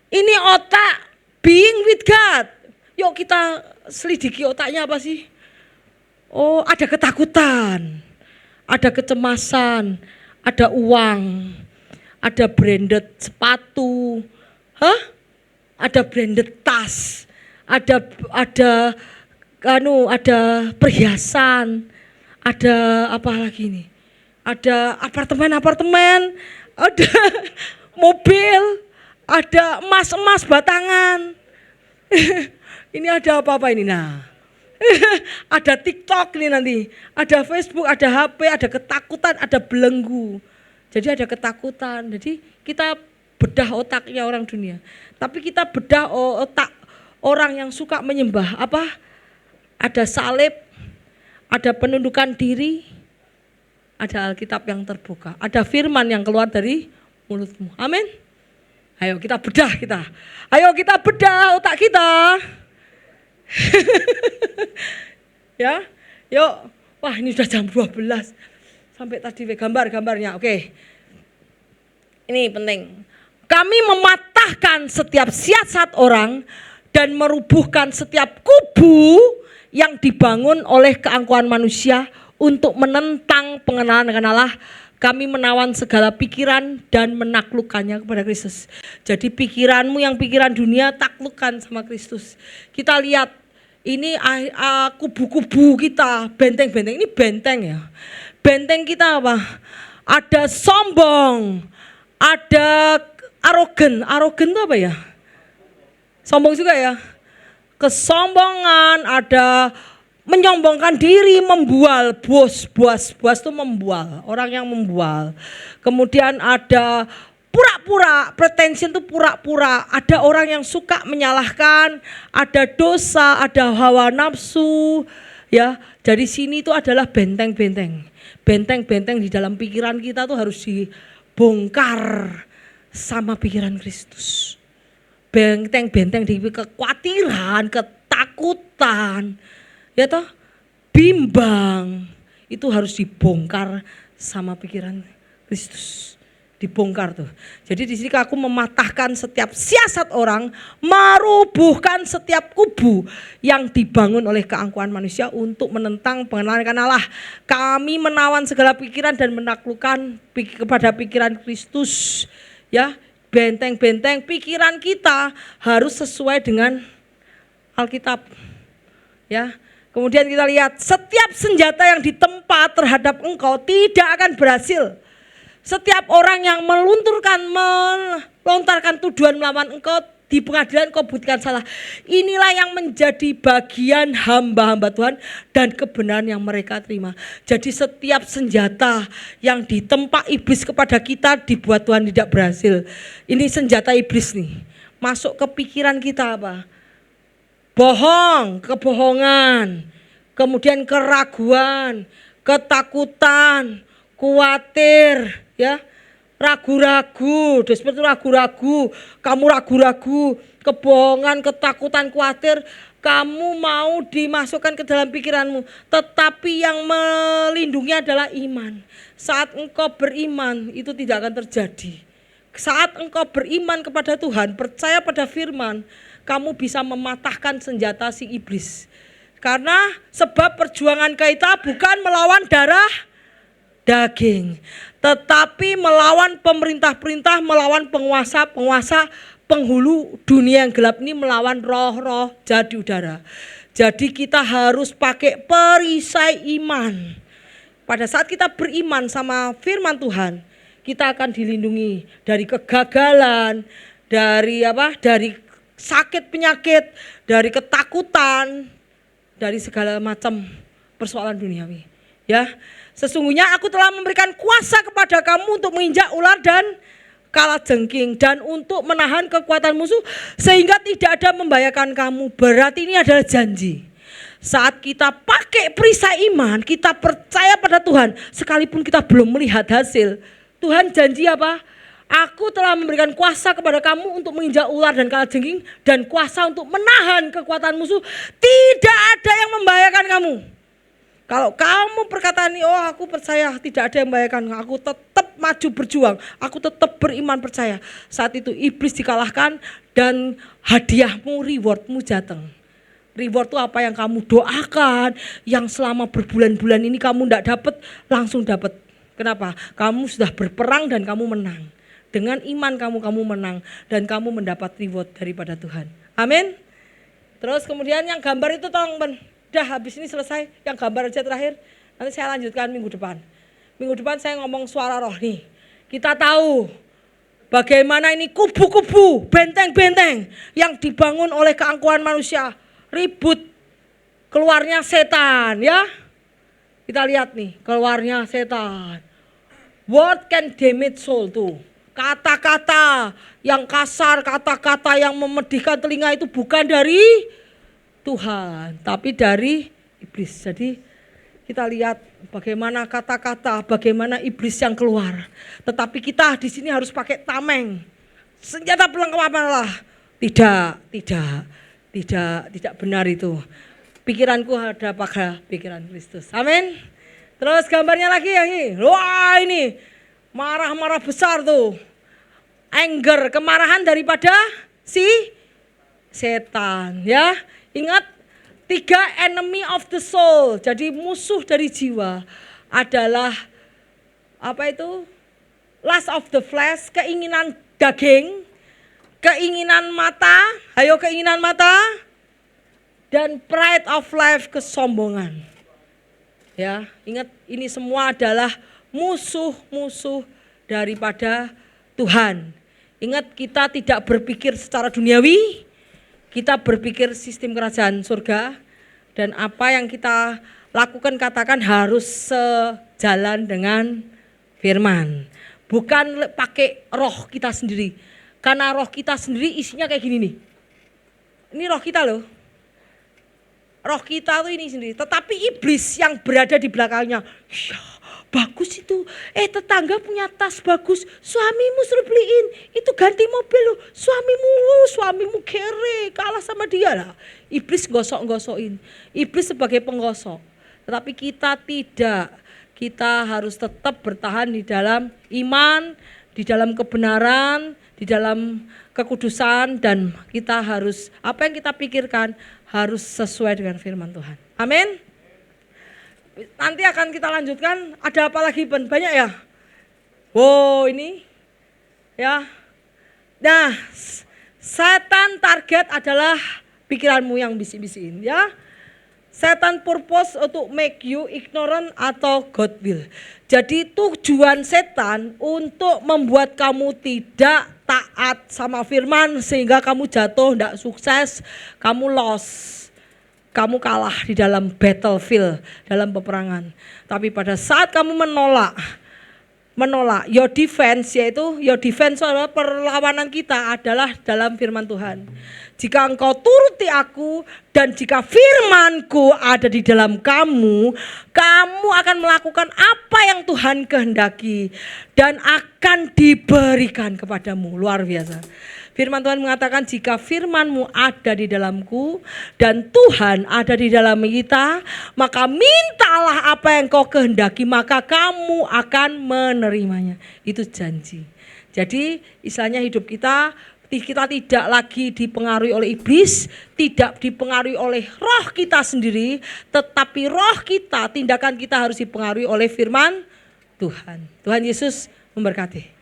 Ini otak being with God. Yuk kita selidiki otaknya apa sih? Oh, ada ketakutan, ada kecemasan, ada uang, ada branded sepatu, ada branded tas, ada perhiasan, ada apa lagi nih? Ada apartemen, ada mobil, ada emas batangan. Ini ada apa ini nah? Ada TikTok nih nanti, ada Facebook, ada HP, ada ketakutan, ada belenggu. Jadi ada ketakutan. Jadi kita bedah otaknya orang dunia. Tapi kita bedah otak orang yang suka menyembah apa? Ada salib, ada penundukan diri, ada Alkitab yang terbuka, ada firman yang keluar dari mulutmu. Amin. Ayo kita bedah otak kita. Ya, yuk. Wah ini sudah jam 12. Sampai tadi gambarnya. Oke. Ini penting. Kami mematahkan setiap siasat orang dan merubuhkan setiap kubu yang dibangun oleh keangkuhan manusia untuk menentang pengenalan dengan Allah. Kami menawan segala pikiran dan menaklukkannya kepada Kristus. Jadi pikiranmu yang pikiran dunia taklukkan sama Kristus. Kita lihat ini kubu-kubu kita, benteng-benteng. Ini benteng ya. Benteng kita apa? Ada sombong, ada arogan. Arogan itu apa ya? Sombong juga ya. Kesombongan, ada menyombongkan diri, membual, bos itu membual, orang yang membual. Kemudian ada pura-pura, pretension itu pura-pura. Ada orang yang suka menyalahkan, ada dosa, ada hawa nafsu. Ya, dari sini itu adalah benteng-benteng. Benteng-benteng di dalam pikiran kita tuh harus dibongkar sama pikiran Kristus. Benteng-benteng di kekhawatiran, ketakutan, ya toh, bimbang, itu harus dibongkar sama pikiran Kristus. Dibongkar tuh. Jadi di sini aku mematahkan setiap siasat orang, merubuhkan setiap kubu yang dibangun oleh keangkuhan manusia untuk menentang pengenalan Allah. Kami menawan segala pikiran dan menaklukkan kepada pikiran Kristus. Ya, benteng-benteng pikiran kita harus sesuai dengan Alkitab. Ya. Kemudian kita lihat setiap senjata yang ditempa terhadap engkau tidak akan berhasil. Setiap orang yang melontarkan tuduhan melawan engkau di pengadilan kau buktikan salah. Inilah yang menjadi bagian hamba-hamba Tuhan dan kebenaran yang mereka terima. Jadi setiap senjata yang ditempa iblis kepada kita dibuat Tuhan tidak berhasil. Ini senjata iblis nih. Masuk ke pikiran kita apa? Bohong, kebohongan, kemudian keraguan, ketakutan, khawatir, ya, ragu-ragu, seperti ragu-ragu, kamu ragu-ragu, kebohongan, ketakutan, khawatir, kamu mau dimasukkan ke dalam pikiranmu, tetapi yang melindungi adalah iman. Saat engkau beriman itu tidak akan terjadi. Saat engkau beriman kepada Tuhan, percaya pada firman, kamu bisa mematahkan senjata si iblis. Karena sebab perjuangan kita bukan melawan darah daging, tetapi melawan pemerintah-pemerintah, melawan penguasa-penguasa penghulu dunia yang gelap ini, melawan roh-roh jahat di udara. Jadi kita harus pakai perisai iman. Pada saat kita beriman sama firman Tuhan, kita akan dilindungi dari kegagalan, dari sakit penyakit, dari ketakutan, dari segala macam persoalan duniawi. Ya, sesungguhnya aku telah memberikan kuasa kepada kamu untuk menginjak ular dan kalajengking dan untuk menahan kekuatan musuh sehingga tidak ada membahayakan kamu. Berarti ini adalah janji. Saat kita pakai perisai iman, kita percaya pada Tuhan, sekalipun kita belum melihat hasil, Tuhan janji apa? Aku telah memberikan kuasa kepada kamu untuk menginjak ular dan kalajengking dan kuasa untuk menahan kekuatan musuh. Tidak ada yang membahayakan kamu. Kalau kamu perkataan ini, oh aku percaya tidak ada yang membahayakan, aku tetap maju berjuang, aku tetap beriman percaya. Saat itu iblis dikalahkan dan hadiahmu, rewardmu datang. Reward itu apa yang kamu doakan, yang selama berbulan-bulan ini kamu tidak dapat, langsung dapat. Kenapa? Kamu sudah berperang dan kamu menang. Dengan iman kamu menang dan kamu mendapat reward daripada Tuhan. Amin. Terus kemudian yang gambar itu tolong udah habis ini selesai, yang gambar aja terakhir. Nanti saya lanjutkan minggu depan. Minggu depan saya ngomong suara roh nih. Kita tahu bagaimana ini kubu-kubu, benteng-benteng yang dibangun oleh keangkuhan manusia. Ribut, keluarnya setan ya. Kita lihat nih, keluarnya setan. What can damage soul tuh? Kata-kata yang kasar, kata-kata yang memedihkan telinga itu bukan dari Tuhan, tapi dari iblis. Jadi kita lihat bagaimana kata-kata, bagaimana iblis yang keluar. Tetapi kita di sini harus pakai tameng. Senjata pelengkap Allah. Tidak benar itu. Pikiranku ada pada pikiran Kristus. Amin. Terus gambarnya lagi ya ini. Wah ini marah-marah besar tuh. Anger, kemarahan daripada si setan ya. Ingat 3 enemy of the soul. Jadi musuh dari jiwa adalah apa itu? Lust of the flesh, keinginan daging, keinginan mata, keinginan mata, dan pride of life, kesombongan. Ya, ingat ini semua adalah musuh-musuh daripada Tuhan. Ingat kita tidak berpikir secara duniawi, kita berpikir sistem kerajaan surga, dan apa yang kita lakukan katakan harus sejalan dengan firman. Bukan pakai roh kita sendiri. Karena roh kita sendiri isinya kayak gini nih. Ini roh kita loh. Roh kita tuh ini sendiri. Tetapi iblis yang berada di belakangnya, bagus itu. Tetangga punya tas bagus, suamimu suruh beliin. Itu ganti mobil loh, suamimu kere, kalah sama dia lah. Iblis gosok-gosokin. Iblis sebagai penggosok. Tetapi kita tidak. Kita harus tetap bertahan di dalam iman, di dalam kebenaran, di dalam kekudusan, dan kita harus, apa yang kita pikirkan harus sesuai dengan firman Tuhan. Amin. Nanti akan kita lanjutkan, ada apa lagi banyak ya? Wow, ini ya. Nah, setan target adalah pikiranmu yang bisik-bisikin ya. Setan purpose untuk make you ignorant atau God will. Jadi tujuan setan untuk membuat kamu tidak taat sama firman sehingga kamu jatuh, tidak sukses, kamu lost. Kamu kalah di dalam battlefield, dalam peperangan. Tapi pada saat kamu menolak your defense, yaitu your defense adalah perlawanan kita adalah dalam firman Tuhan. Jika engkau turuti aku dan jika firmanku ada di dalam kamu, kamu akan melakukan apa yang Tuhan kehendaki dan akan diberikan kepadamu. Luar biasa. Firman Tuhan mengatakan jika firmanmu ada di dalamku dan Tuhan ada di dalam kita, maka mintalah apa yang kau kehendaki, maka kamu akan menerimanya. Itu janji. Jadi istilahnya hidup kita tidak lagi dipengaruhi oleh iblis, tidak dipengaruhi oleh roh kita sendiri, tetapi roh kita, tindakan kita harus dipengaruhi oleh firman Tuhan. Tuhan Yesus memberkati.